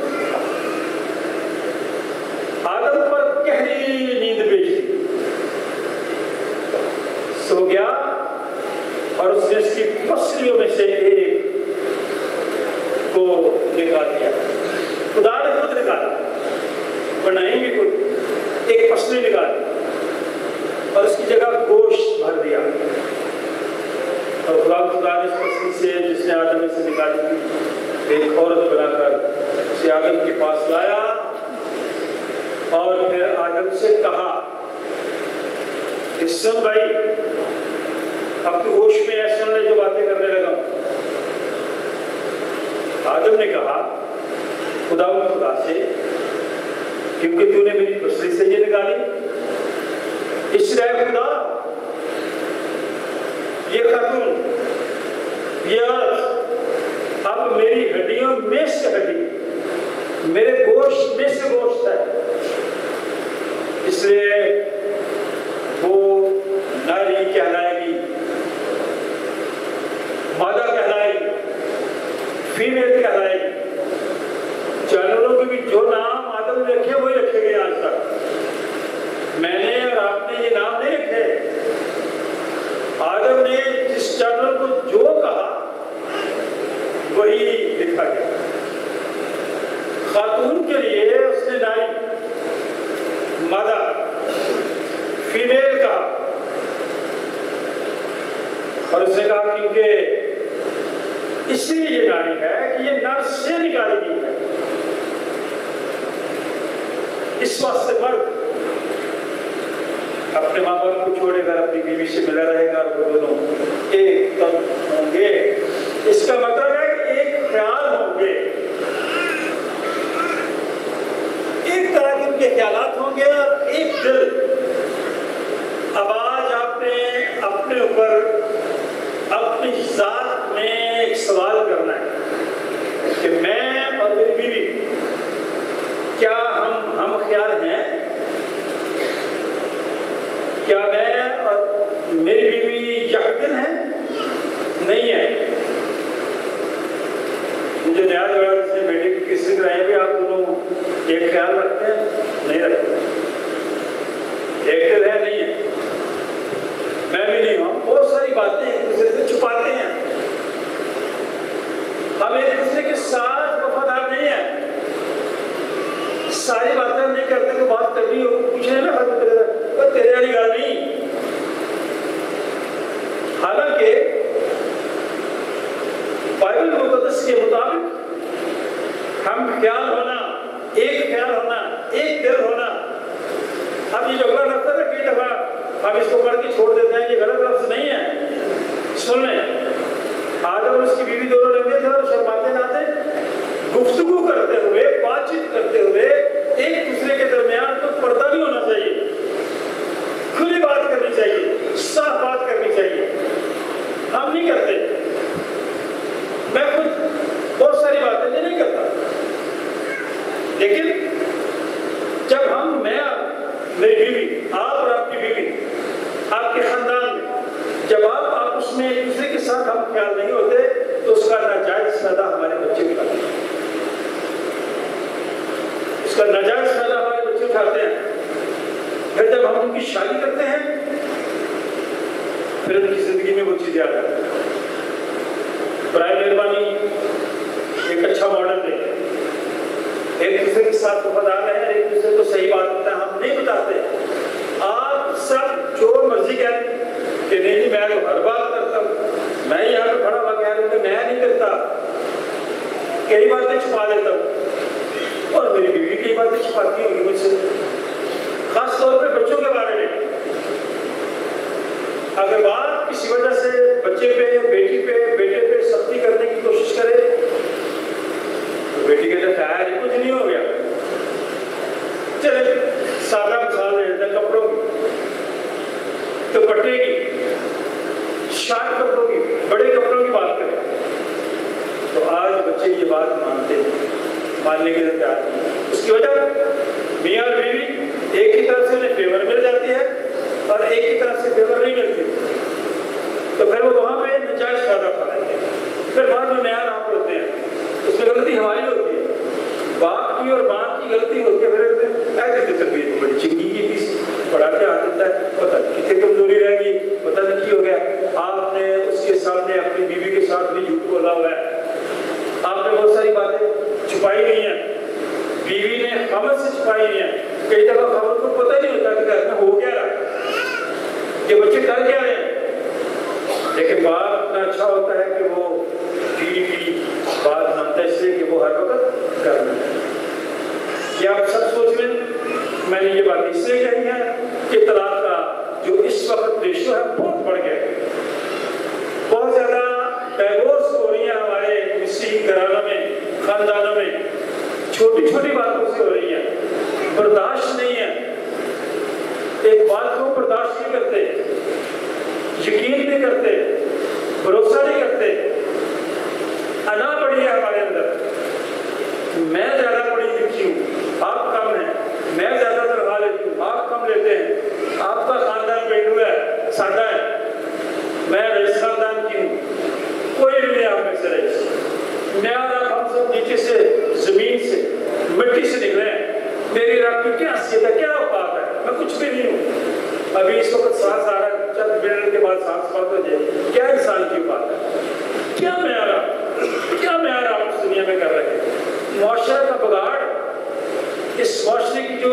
आदम पर गहरी नींद भेज दी, सो गया, और उसने इसकी पसलियों में से एक को निकाल दिया। खुदा ने खुद निकाला, बनाएंगे खुद एक पसली निकाल, और उसकी जगह गोश्त भर दिया। और खुदा ने इस पसली से, जिसने आदम से निकाली थी, एक औरत बनाकर उसे आदम के पास लाया, और फिर आदम से कहा कि सुन भाई, अब तो होश में है, सुन ले जो बातें करने लगा। आदम ने कहा खुदा से, क्योंकि तूने मेरी पसली से ये निकाली, इसलिए खुदा ये खातून, ये औरत अब मेरी हड्डियों में से हड्डी, मेरे गोश्त में से गोश्त है, इसलिए वो नारी कहलाएगी, मादा कहलाएगी, फीमेल कहलाएगी। जानवरों के भी जो नाम आदम ने रखे वही रखे गए आज तक। मैंने और आपने ये नाम नहीं रखे। आदम ने जिस जानवर को जो कहा वही लिखा गया। खातून के लिए उसने नारी, मादा, फीमेल कहा, और उसने कहा क्योंकि इसलिए ये नारी है कि ये नर से निकाली गई है। इस वास्ते मर्द अपने माँ बाप को छोड़ेगा, अपनी बीवी से मिला रहेगा, और वो दोनों एक तन होंगे। इसका मतलब है कि एक ख्याल होंगे, एक तरह के उनके ख्यालात होंगे, और एक दिल। अब आज आपने अपने ऊपर, अपनी जात में एक सवाल करना है कि मैं और मेरी बीवी क्या हम ख्याल हैं? क्या मैं और मेरी बीवी यकदिन है? नहीं है। मुझे नया जोड़ा उसने बेटे की किस्से कराई भी, आप दोनों एक ख्याल रखते हैं? नहीं रखते। एक दिल है? नहीं है। मैं भी नहीं हूँ। बहुत सारी बातें एक दूसरे से छुपाते हैं। हम एक दूसरे के साथ वफादार नहीं है। सारी बातें हम नहीं करते, तो बात करनी हो पूछे ना, तेरे वाली गल नहीं। हर हालांकि बाइबल मुकद्दस के मुताबिक हम ख्याल होना, एक दिल होना। अब ये जो अगला लफ्ज़ है कई दफा हम इसको पढ़ के छोड़ देते हैं, ये गलत लफ्ज़ नहीं है। सुन लें, आदम और उसकी बीवी दोनों लगे थे और शर्माते नाते गुफ्तगू करते हुए, बातचीत करते हुए एक दूसरे के दरमियान तो पर्दा नहीं होना चाहिए, खुली बात करनी चाहिए, साफ बात करनी चाहिए। हम नहीं करते। मैं खुद बहुत सारी बातें नहीं करता, लेकिन जब हम, मैं, मेरी बीवी, आप और आपकी बीवी, आपके खानदान में जब आप आपस में एक दूसरे के साथ हम ख्याल नहीं होते तो उसका नाजायज फायदा हमारे बच्चे उठाते हैं, उसका नाजायज फायदा हमारे बच्चे उठाते हैं। फिर जब हम उनकी शादी करते हैं फिर उनकी जिंदगी में वो चीजें आ जाती हैं। बराए मेहरबानी एक अच्छा मॉडल दे, एक दूसरे के साथ वफादार रहें, एक दूसरे को सही बात बताएं। हम नहीं बताते, आप सब जो मर्जी कहें कि नहीं मैं तो हर बात करता हूँ, मैं यहाँ पे खड़ा हुआ कह रहा हूँ कि मैं नहीं करता, कई बातें छुपा देता हूँ और मेरी बीवी कई बातें छुपाती होगी मुझसे, खास तौर पे बच्चों के बारे में। अगर बात किसी वजह से बच्चे पे, बेटी पे, बेटे पे सख्ती करने की कोशिश करे तो बेटी के लिए खैर कुछ नहीं हो गया। चले सादा मिसाल ले लेते हैं, कपड़ों की, तो दुपट्टे की, शार्ट कपड़ों की, बड़े कपड़ों की बात करें तो आज बच्चे ये बात मानते हैं, मानने के लिए तैयार नहीं। उसकी वजह मियाँ और बीवी एक ही तरफ से उन्हें फेवर मिल जाती है और एक ही तरफ से फेवर नहीं मिलती, तो फिर वो वहाँ पे नाजायज फायदा उठाएंगे। फिर बाद में नया नाम होते हैं, उसमें गलती हमारी होती है, बाप की और माँ की गलती होती है। फिर ऐसी तस्वीर बड़ी चिंगी की पीस पढ़ा के आ जाता है, पता नहीं कितनी कमजोरी रहेगी, पता नहीं की हो गया। आपने उसके सामने अपनी बीवी के साथ भी झूठ बोला हुआ है, आपने बहुत सारी बातें छुपाई नहीं है, बीवी ने खबर से छुपाई नहीं है। कई दफा खबर को पता नहीं होता कि घर में हो क्या रहा है, ये बच्चे कर क्या रहे हैं। लेकिन बाप इतना अच्छा होता है कि वो बीवी की बात मानता है, इसलिए कि वो हर वक्त घर में है। ये आप सब सोच लें, मैंने ये बात इसलिए कही है कि तलाक का जो इस वक्त रेशो है बहुत बढ़ गया है, बहुत ज्यादा डाइवोर्स हो रही है हमारे इसी घरानों में, खानदानों में, छोटी छोटी बातों से हो रही है, बर्दाश्त नहीं है, एक बात को बर्दाश्त नहीं करते, यकीन नहीं करते, भरोसा नहीं करते। अना पड़ी है हमारे अंदर, मैं ज्यादा पढ़ी लिखी हूँ, आप कम है, मैं ज्यादा तनख्वाह लेती हूँ, आप कम लेते हैं, आपका खानदान पेंडू है, सादा है, मैं रईस खानदान की हूँ, कोई नहीं आप में से रईस, मैं और आप हम सब नीचे से, जमीन से, मिट्टी से निकले हैं। मेरी रब की क्या हैसियत है, क्या औकात है, मैं कुछ भी नहीं हूँ। अभी इस वक्त सांस आ रहा है, चंद मिनट के बाद सांस बंद हो जाए, क्या इंसान की औकात है, क्या म्यार आप इस दुनिया में कर रहे हैं। मुआशरा का बगाड़, इस मुआशरे की जो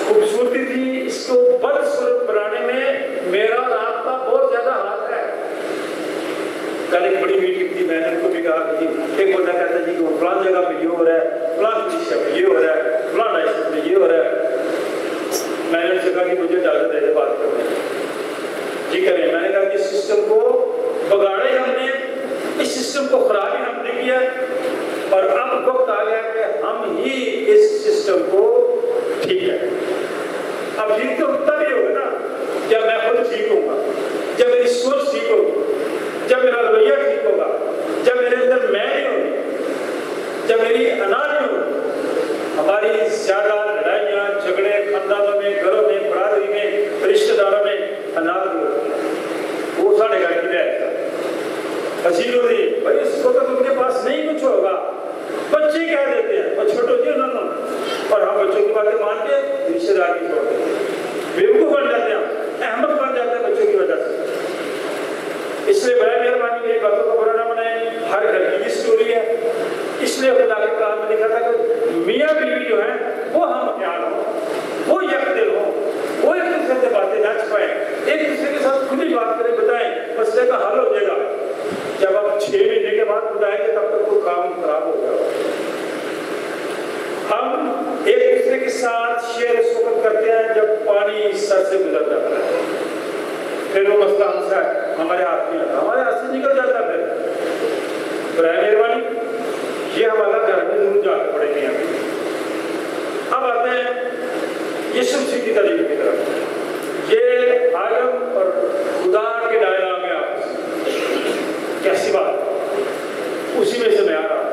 खूबसूरती थी, इसको बदसूरत बनाने में मेरा और आपका बहुत ज्यादा हाथ है। कल एक बड़ी मीटिंग थी, मैंने उनको भी कहा कि एक बंदा कहता है जी कि फलां जगह पे ये हो रहा है, फलां शिक्षा में ये हो रहा है, फलां लाइसेंस में ये हो रहा है। मैंने उनसे कहा कि मुझे इजाजत है बात करने जी करें। मैंने कहा कि इस सिस्टम को बगाड़े हमने, इस सिस्टम को खराब ही हमने किया और अब वक्त आ गया कि हम ही इस सिस्टम को ठीक है। अब ठीक तो तभी होगा ना जब मैं खुद ठीक होगा, जब मेरी सोच ठीक होगी, जब मेरा रवैया ठीक होगा, जब मेरे अंदर मैं नहीं होगी, जब मेरी अना नहीं होगी। हमारी ज्यादा लड़ाइयाँ झगड़े खानदानों में, घरों में, बरादरी में, रिश्तेदारों में अनाज होती, वो साढ़े घर की रहता हसीन होती है भाई, इस वक्त उनके पास नहीं कुछ होगा, बच्चे कह देते हैं और छोटे होते हैं और हम बच्चों की बातें मान के रिश्तेदार की छोड़ देते हैं, बेवकूफ बन जाते हैं, अहमद बन जाते हैं बच्चों की वजह से। इसलिए बड़ा मेहरबानी मेरी बातों का बुरा ना बनाए, हर घर की स्टोरी है। इसलिए खुदा के कलाम में लिखा था कि मियाँ बीवी जो है वो हम ख्याल हो, वो यकदिल हो, वो एक दूसरे से बातें ना छुपाएं, एक दूसरे के साथ खुली बात करें, बताएं, बस साथ शेयर उस वक्त करते हैं जब पानी सर से गुजर जाता है, फिर वो मसला हमसे हमारे हाथ में आता, हमारे हाथ से निकल जाता है। फिर मेहरबानी ये हमारा घर में जरूर जाना पड़ेगी। अब आते हैं यीशु मसीह की तालीम की तरफ। ये आदम और खुदा के दायरा में आपस कैसी बात, उसी में से मैं आ रहा हूँ।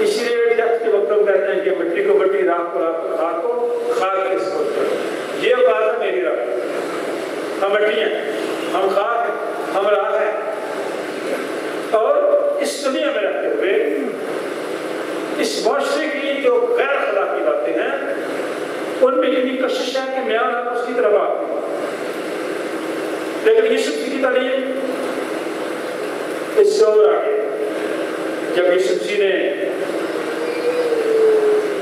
इसलिए जब के वक्त हम कहते हैं कि मिट्टी को मिट्टी, राख को राख, खाक को खाक किसको। ये बात है मेरी राख, हम मिट्टी हैं, हम खाक हैं, हम राख हैं। और इस दुनिया में रहते हुए इस माशरे की जो गैर अखलाकी बातें हैं उनमें इतनी कशिश है कि मैं आप उसकी तरफ आती हूँ। लेकिन यीशु की तालीम इससे और आगे, जब यीशु मसीह ने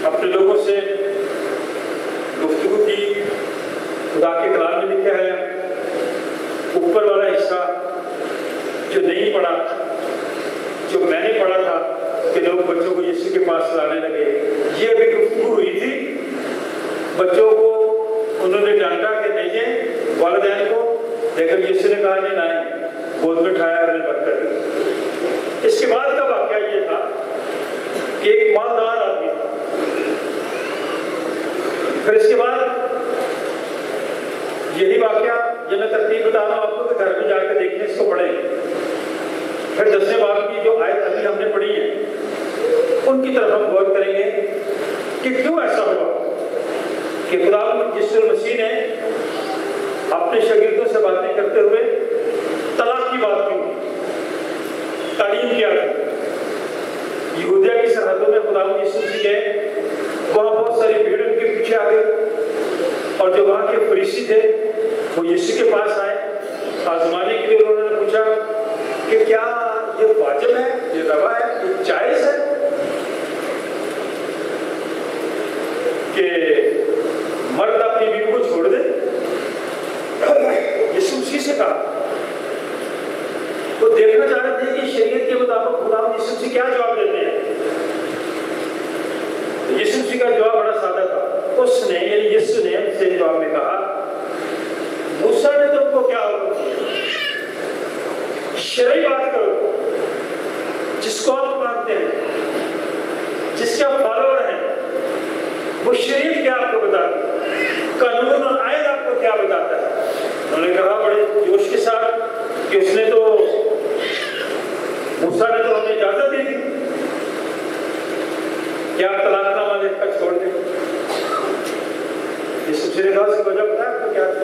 अपने लोगों से गुफ्तगू की, खुदा के कलाम में लिखा है ऊपर वाला हिस्सा जो नहीं पढ़ा, जो मैंने पढ़ा था कि लोग बच्चों को यीशु के पास लाने लगे, ये अभी गुफ्तगू हुई थी। बच्चों को उन्होंने डांटा कि नहीं है वालिदैन को, लेकिन यीशु ने कहा नहीं लाए, गोद में उठाया और बंद कर दिया। इसके बाद का वाकया ये था कि एक मालदार आदमी था। फिर इसके बाद यही वाकया ये मैं तरतीब बता रहा हूँ आपको कि घर में जाकर देखने इसको पढ़े। फिर 10वें बाब की जो आयत अभी हमने पढ़ी है उनकी तरफ हम गौर करेंगे कि क्यों ऐसा हुआ कि खुदा यीशु मसीह ने अपने शागिर्दों से बातें करते हुए तलाक की बात क्यों की, तालीम किया। यहूदिया की सरहदों में खुदा यीशु मसीह गए, वहाँ बहुत सारी भीड़ उनके पीछे आ गई और जो वहाँ के फरीसी थे वो यीशु के पास आए आजमाने के लिए। उन्होंने पूछा कि क्या ये वाजिब है, ये रवा है, ये जायज है कि मर्द अपनी बीवी को छोड़ दे। यीशु मसीह से कहा, वो देखना चाह रहे थे कि शरीयत के मुताबिक खुदा यीशु मसीह क्या जवाब देते हैं। यीशु मसीह का जवाब बड़ा सादा था। उसने यानी यीशु ने उनसे जवाब में कहा, मूसा ने तुमको क्या हुक्म दिया, शरई बात करो, जिसको आप मानते हैं, जिसके आप फॉलोअर हैं, वो शरीयत क्या आपको बताती है, कानून और आयत आपको क्या बताता है। उन्होंने कहा बड़े जोश के साथ कि उसने तो मूसा ने तो हमें इजाजत दी थी कि आप तलाकनामा लिखकर छोड़ दें। यीशु ने कहा उसकी वजह पता है आपको क्या था?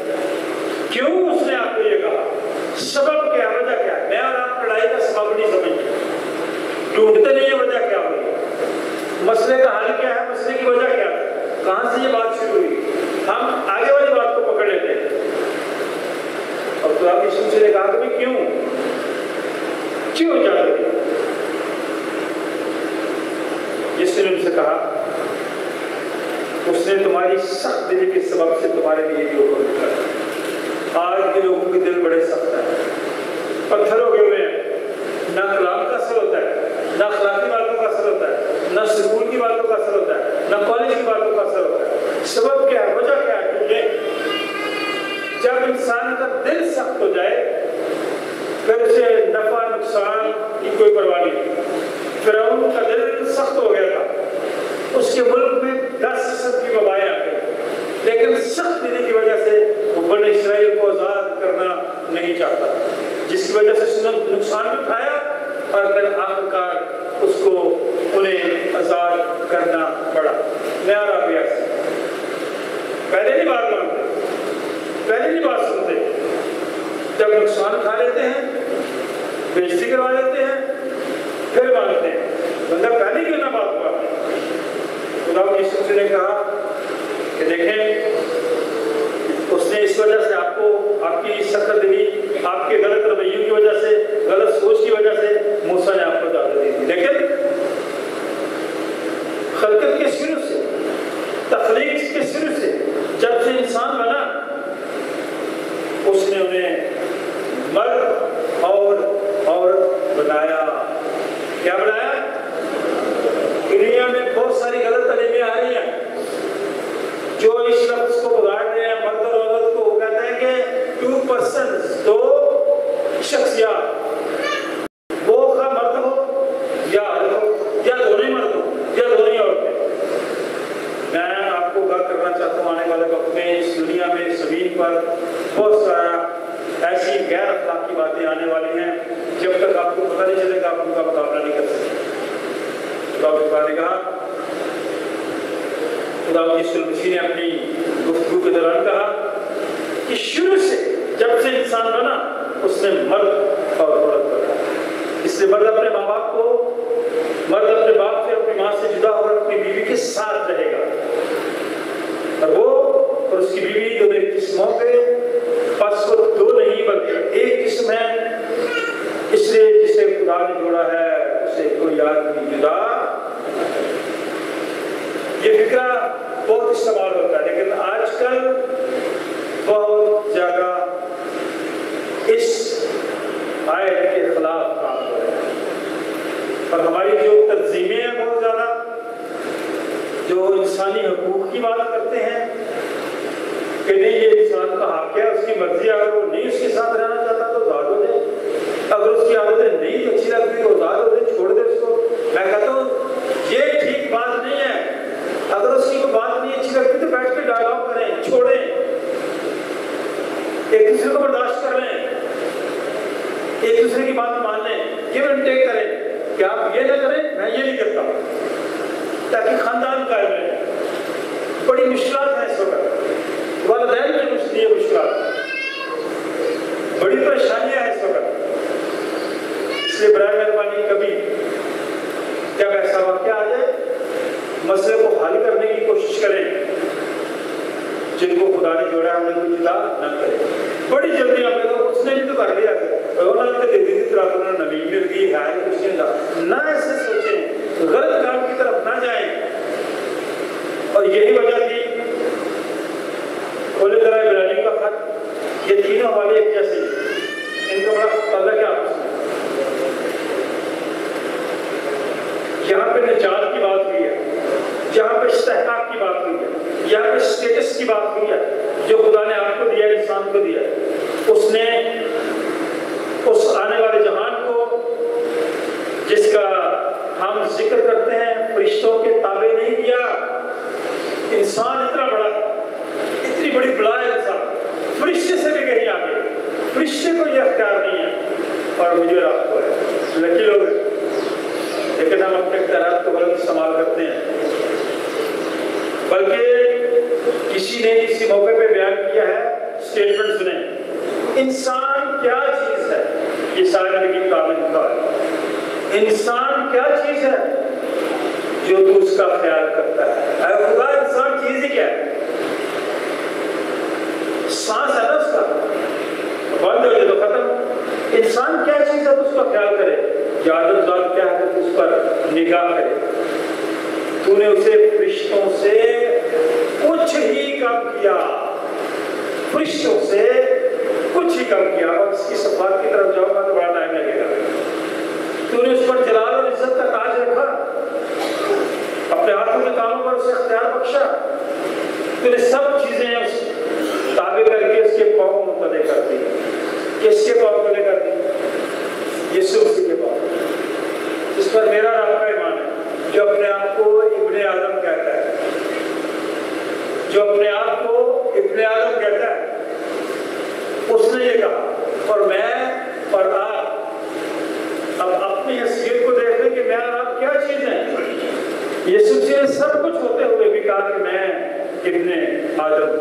क्यों उसने आपको ये कहा, सबब क्या, वजह क्या है? मैं और आप लड़ाई का सबब नहीं समझते, ढूंढते नहीं है वजह क्या हुई, मसले का हल क्या है, मसले की वजह क्या है, कहां से ये बात शुरू हुई। हम आगे वाली बात को पकड़ लेते हैं। और तो आप यीशु ने कहा कि क्यों जाते थे? यीशु ने उनसे कहा, उसने तुम्हारी सख्त दिल के सबब से तुम्हारे लिए जो हुक्म। आज के लोगों के दिल बड़े सख्त हैं, पत्थर हो गए हुए हैं। ना कलाम का असर होता है, ना अखलाकी बातों का असर होता है, ना स्कूल की बातों का असर होता है, ना कॉलेज की बातों का असर होता है। सबब क्या है, वजह क्या है? जब इंसान का दिल सख्त हो जाए फिर उसे नफा नुकसान की कोई परवाह नहीं। फिरौन का दिल सख्त हो गया था, उसके मुल्क में 10% की वबाएं आ गई, लेकिन सख्त दिली की वजह से वो बने इस्राएल को आजाद करना नहीं चाहता, जिसकी वजह से उसने नुकसान भी उठाया और फिर आखिरकार उसको उन्हें आजाद करना पड़ा। नया अभ्यास पहले नहीं बात मानते, पहले नहीं बात सुनते, जब नुकसान उठा लेते हैं, बेइज्जती करवा लेते हैं, फिर मानते हैं। बंदा पहले क्यों ना बात हुआ। खुदा यीशु ने कहा कि देखें, उसने इस वजह से आपको, आपकी सख्त दिली, आपके गलत रवैयों की वजह से, गलत सोच की वजह से मूसा ने आपको इजाजत दी थी। लेकिन खलकत के शुरू से, तख्लीक के शुरू से, जब से इंसान बना, उसने उन्हें मर्द और औरत बनाया। क्या बनाया? दुनिया में बहुत सारी गलत तालीमें आ रही हैं, ज़मीन पर बहुत सारा ऐसी गैर अखलाकी बातें आने वाली हैं, जब तक आपको पता नहीं चलेगा आप उनका मुकाबला नहीं कर सकते। खुदा ने कहा, खुदा यीशु मसीह ने अपनी गुफ्तगू के दौरान कहा कि शुरू से जब से इंसान बना उसने मर्द और औरत बनाया। इसलिए मर्द अपने माँ बाप को, मर्द अपने बाप से, अपनी माँ से जुदा होकर अपनी बीवी के साथ रहेगा, और वो और उसकी बीवी दोनों एक जिस्मों पे, बस वो दो नहीं बल्कि एक जिस्म है। इसलिए जिसे खुदा ने जोड़ा है उसे कोई आदमी जुदा। ये फिक्रा बहुत इस्तेमाल होता है, लेकिन आजकल बहुत ज्यादा इस आयत के खिलाफ काम हो रहा है। और हमारी जो तंजीमें हैं बहुत ज्यादा, जो इंसानी हकूक की बात करते हैं कि नहीं ये इंसान का हक है, उसकी मर्जी, अगर वो नहीं उसके साथ रहना चाहता तो आजाद हो जाए, अगर उसकी आदतें नहीं अच्छी लगती तो आजाद हो जाए, छोड़ दे उसको। मैं कहता हूँ ये ठीक बात नहीं है। अगर उसकी कोई बात नहीं अच्छी लगती तो बैठ के डायलॉग करें, छोड़ें, एक दूसरे को बर्दाश्त कर लें, एक दूसरे की बात मान लें, गिव एंड टेक करें कि आप ये ना करें मैं ये नहीं करता, ताकि खानदान कायम रहे। बड़ी मुश्किलात है इस वक्त, वालिदैन में मुश्किल मुश्किलात, बड़ी परेशानियां हैं इस वक्त। इसलिए बराए मेहरबानी कभी जब ऐसा वाक़या आ जाए मसले को हल करने की कोशिश करें। जिनको खुदा ने जोड़ा है उन्हें कोई जुदा न करे। बड़ी जल्दी हमने तो उसने भी तो कर लिया, उन्होंने दे दी थी तरह उन्होंने नबी मिल गई है कुछ ना, ऐसे सोचें, गलत काम की तरफ ना जाएं। और यही वजह थी खोले तरह इब्रानी का खत, ये तीनों वाले एक जैसे, इनका बड़ा अलग है आपस में। यहाँ पे निजात की बात हुई है, यहाँ पे इस्तेहकाक की बात हुई है, यहाँ पे स्टेटस की बात हुई है जो खुदा ने आपको दिया, इंसान को दिया। उसने उस आने वाले जहान को जिसका हम जिक्र करते हैं फरिश्तों के ताबे नहीं किया। इंसान इतना बड़ा, इतनी बड़ी बड़ा इंसान, फरिश्ते से भी कहीं आगे, फरिश्ते को यह अख्तियार नहीं है और मुझे आपको है। लकी लोग, लेकिन हम अपने इख्तियार को गलत इस्तेमाल करते हैं। बल्कि किसी ने किसी मौके पे बयान किया है, स्टेटमेंट सुने, इंसान क्या चीज है, ये सारे नबी कामिल का है। इंसान क्या चीज है जो तू उसका ख्याल करता है। खुदा इंसान चीज ही क्या है? सांस है ना उसका, बंद हो जाए तो खत्म। इंसान क्या चीज है तो उसका ख्याल करे, यादत क्या है तो उस पर निगाह करे। तूने उसे फरिश्तों से कुछ ही कम किया, फरिश्तों से कुछ ही कम किया। और इसकी सफात की तरफ जाऊंगा तो बड़ा टाइम लगेगा। तूने उस पर जलाल और इज्जत का ताज रखा, अपने हाथों के कामों पर उसे अख्तियार बख्शा। तूने सब चीजें उस ताबे करके उसके पाँव मुतले कर दी। किसके पाँव मुतले कर दी? यीशु मसीह के पाँव, जिस पर मेरा आपका ईमान है, जो अपने आप को इब्ने आदम कहता है, जो अपने आप को इब्ने आदम कहता है, उसने ये कहा। और मैं और आप अब अपनी हैसियत को देख लें कि मैं और आप क्या चीज है। यीशु से सब कुछ होते हुए भी कहा कि मैं इब्ने आदम।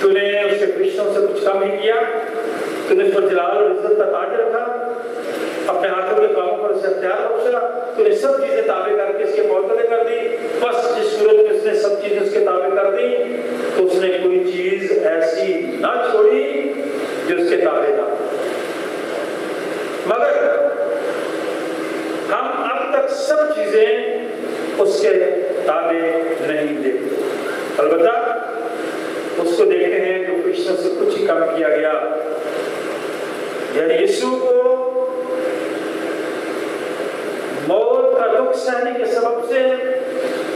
तूने उसके फरिश्तों से कुछ कम ही किया, तूने उस पर जलाल और इज्जत का ताज रखा, अपने हाथों के कामों पर उसे अख्तियार बख्शा। तूने सब चीजें ताबे करके इसके पौधे कर दी। बस जिस सूरत में उसने सब चीजें उसके ताबे कर दी तो उसने कोई चीज ऐसी ना छोड़ी जो उसके ताबे ना। मगर हम अब तक सब चीजें उसके ताबे नहीं देखते। अलबत्ता उसको देखते हैं जो फरिश्तों से कुछ ही कम किया गया, यानी यीशु को मौत का दुख सहने के सबब से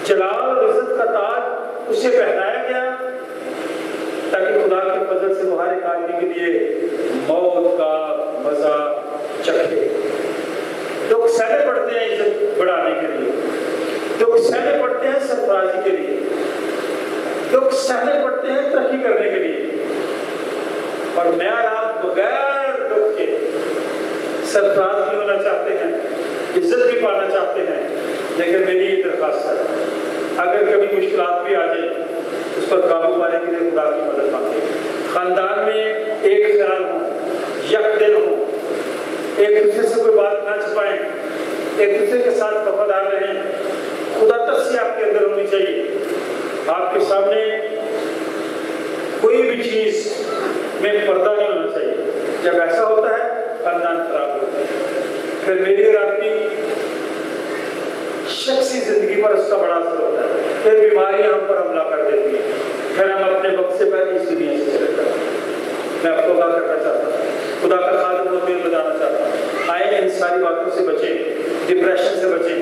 जलाल और इज्जत का ताज उसे पहनाया गया, ताकि खुदा के फजल से वो हर एक आदमी के लिए मौत का मजा चखे। दुख सहने पड़ते हैं इज्जत बढ़ाने के लिए, दुख सहने पड़ते हैं सरफराजी के लिए, लोग सहने पड़ते हैं तरक्की करने के लिए, और नया रात बगैर दुख के सरफराज भी होना चाहते हैं, इज्जत भी पाना चाहते हैं। लेकिन मेरी ये दरख्वास्त है, अगर कभी मुश्किलात भी आ जाए उस पर काबू पाने के लिए खुदा की मदद मांगे। खानदान में एक ख्याल हो, यकदिल हो, एक दूसरे से कोई बात ना छुपाएं, एक दूसरे के साथ वफादार रहें। खुदा तस्सी आपके अंदर होनी चाहिए। आपके सामने कोई भी चीज में पर्दा नहीं होना चाहिए। जब ऐसा होता है खानदान खराब होता है। फिर मेरी और आपकी शख्सी जिंदगी पर उसका बड़ा असर होता है। फिर बीमारियां हम पर हमला कर देती हैं, फिर हम अपने वक्त से पहले इस दुनिया से चले जाते हैं। मैं आपको बात करना चाहता हूँ, खुदा का खालिद मुझे बताना चाहता हूँ, आए इन सारी बातों से बचें, डिप्रेशन से बचें,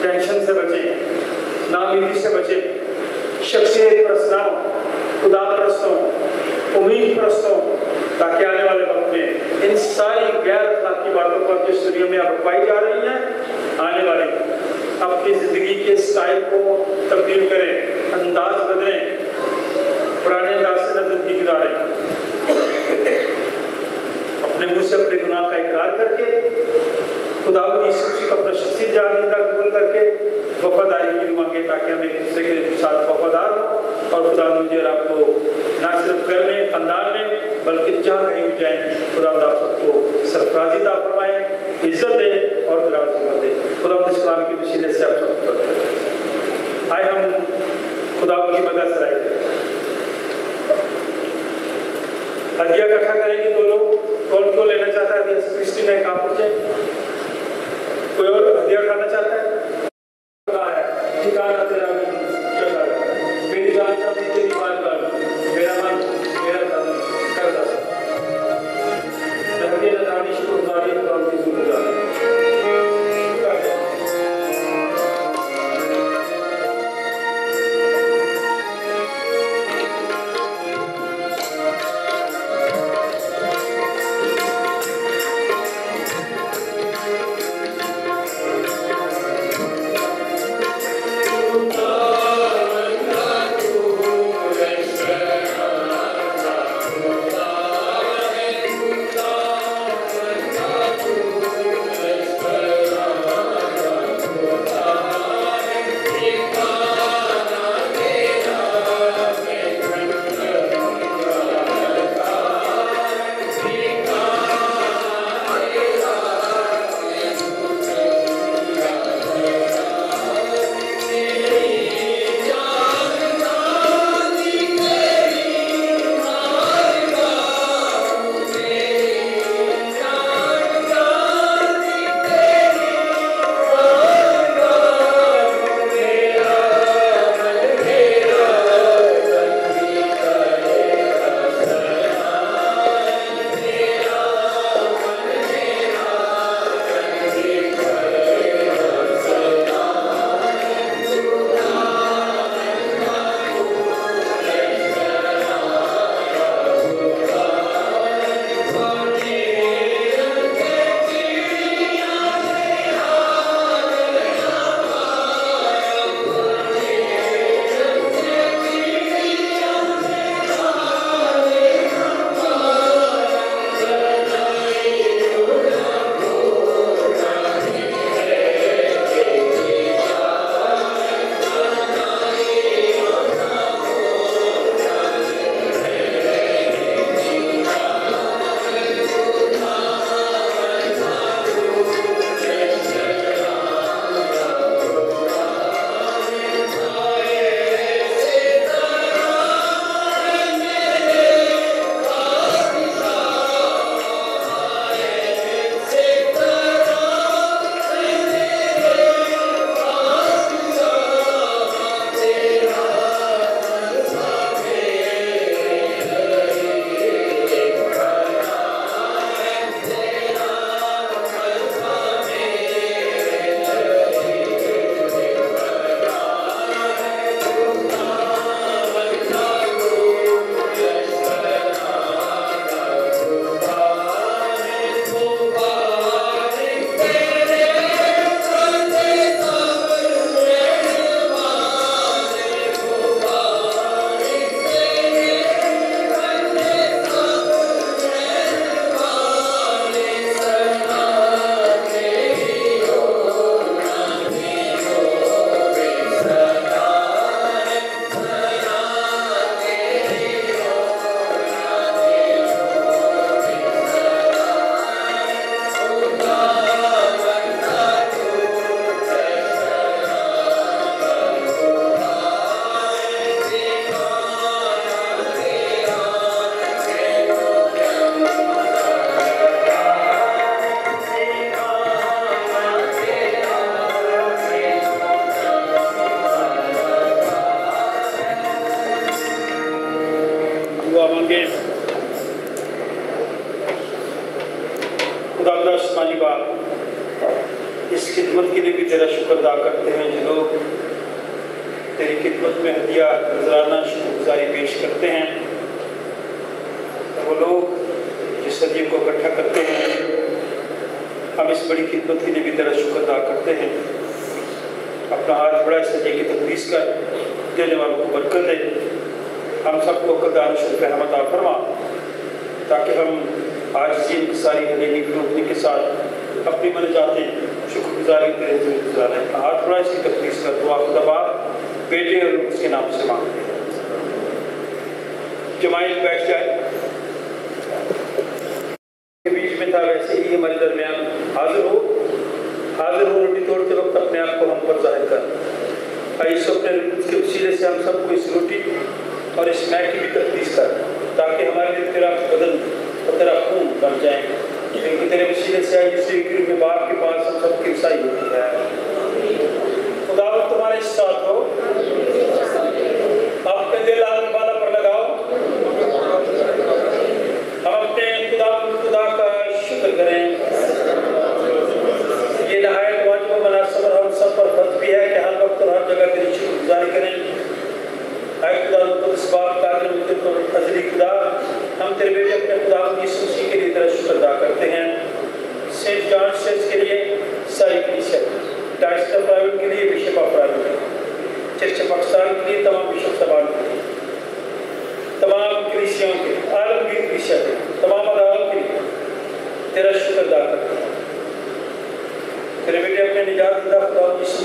टेंशन से बचें, नाउमीदी से बचें, शख्सियत परस्त ना हो, खुदा परस्त हो, उम्मीद परस्त हो, ताकि आने वाले वक्त में इन सारी गैर अखलाकी बातों पर जिस दुनिया में अब पाई जा रही हैं, आने वाले अपनी जिंदगी के स्टाइल को तब्दील करें, अंदाज बदलें, पुराने अंदाज से न जिंदगी गुजारें। अपने मुंह से अपने गुनाह का इकरार करके खुदा की सूची को अपना शख्सी जानदीदा कबूल करके वफादारी की मांगे, ताकि हम एक दूसरे के साथ वफादार हो और खुदा मुझे आपको ना सिर्फ घर में, खानदान में, बल्कि जहाँ कहीं भी जाए खुदा आपको सरफराजी दा फरमाए, इज्जत दे और दराज़ दे। खुदा इस कलाम की वसीले से आप सबको आए हम खुदा की मदद से आए हदिया इकट्ठा करेंगे। दो लोग कौन को लेना चाहता है? क्रिस्टी ने कहा पूछे, कोई और हदिया खाना चाहता है? ठिकाना तेरा मेरी जान का तेरी बात कर, मेरा मन मेरा काम करता लगे नदानी शुक्रगुजारी काम की जिम्मेदारी। शुक्र अदा करते हैं जो लोग तेरी खिदमत में हदिया नजराना शुक्रगुजारी पेश करते हैं, वो लोग जिस हदिये को इकट्ठा करते हैं, हम इस बड़ी खिदमत के लिए भी तेरा शुक्र अदा करते हैं। अपना हाथ बड़ा इस हदिये की तकदीस कर, देने वालों को बरकत दे, हम सबको अक़ल रहमत अता फरमा, ताकि हम आज की सारी हदीनी रोकने के साथ अपनी मन जाते शुक्रगुजारी तेरे से गुजारा है। अपना हाथ बड़ा इसकी तकदीस कर, दुआ खुदा बेटे और उसके नाम से मांगते हैं। जमाइल बैठ जाए, के बीच में था वैसे ही हमारे दरमियान हाजिर हो रोटी तोड़ते वक्त अपने आप को हम पर जाहिर कर। आइए अपने के वसीले से हम सबको इस रोटी और इस मैक की भी तकदीस कर, ताकि हमारे लिए तेरा बदन और तेरा खून बन जाए, क्योंकि तेरे वसीले से इसी के बाप के पास हम सबकी ईसाई होती है। खुदा तुम्हारे साथ हो, अपने दिल वाला पर लगाओ, हम अपने खुदा का शुक्र करें। ये नहायत वाजिब मुनासिब हम सब पर फर्ज भी है कि हर वक्त और हर जगह तेरी शुक्रगुजारी करें। ऐ खुदा इस बात कादिर मुक़द्दर और अज़ली खुदा, हम तेरे बेटे अपने खुदा यीशु मसीह के लिए तेरा शुक्र अदा करते हैं। सेंट जॉन चर्च के लिए सारी कलीसिया, डायरेक्टर प्राइवेट के लिए bishop of private, church Pakistan के लिए तमाम बिशप सभाओं के लिए, तमाम कलीसियाओं के लिए, आलमगीर कलीसिया के तमाम अदालतों के लिए तेरा शुक्र अदा करते हैं। तेरे बेटे अपने निजात खुदा यीशु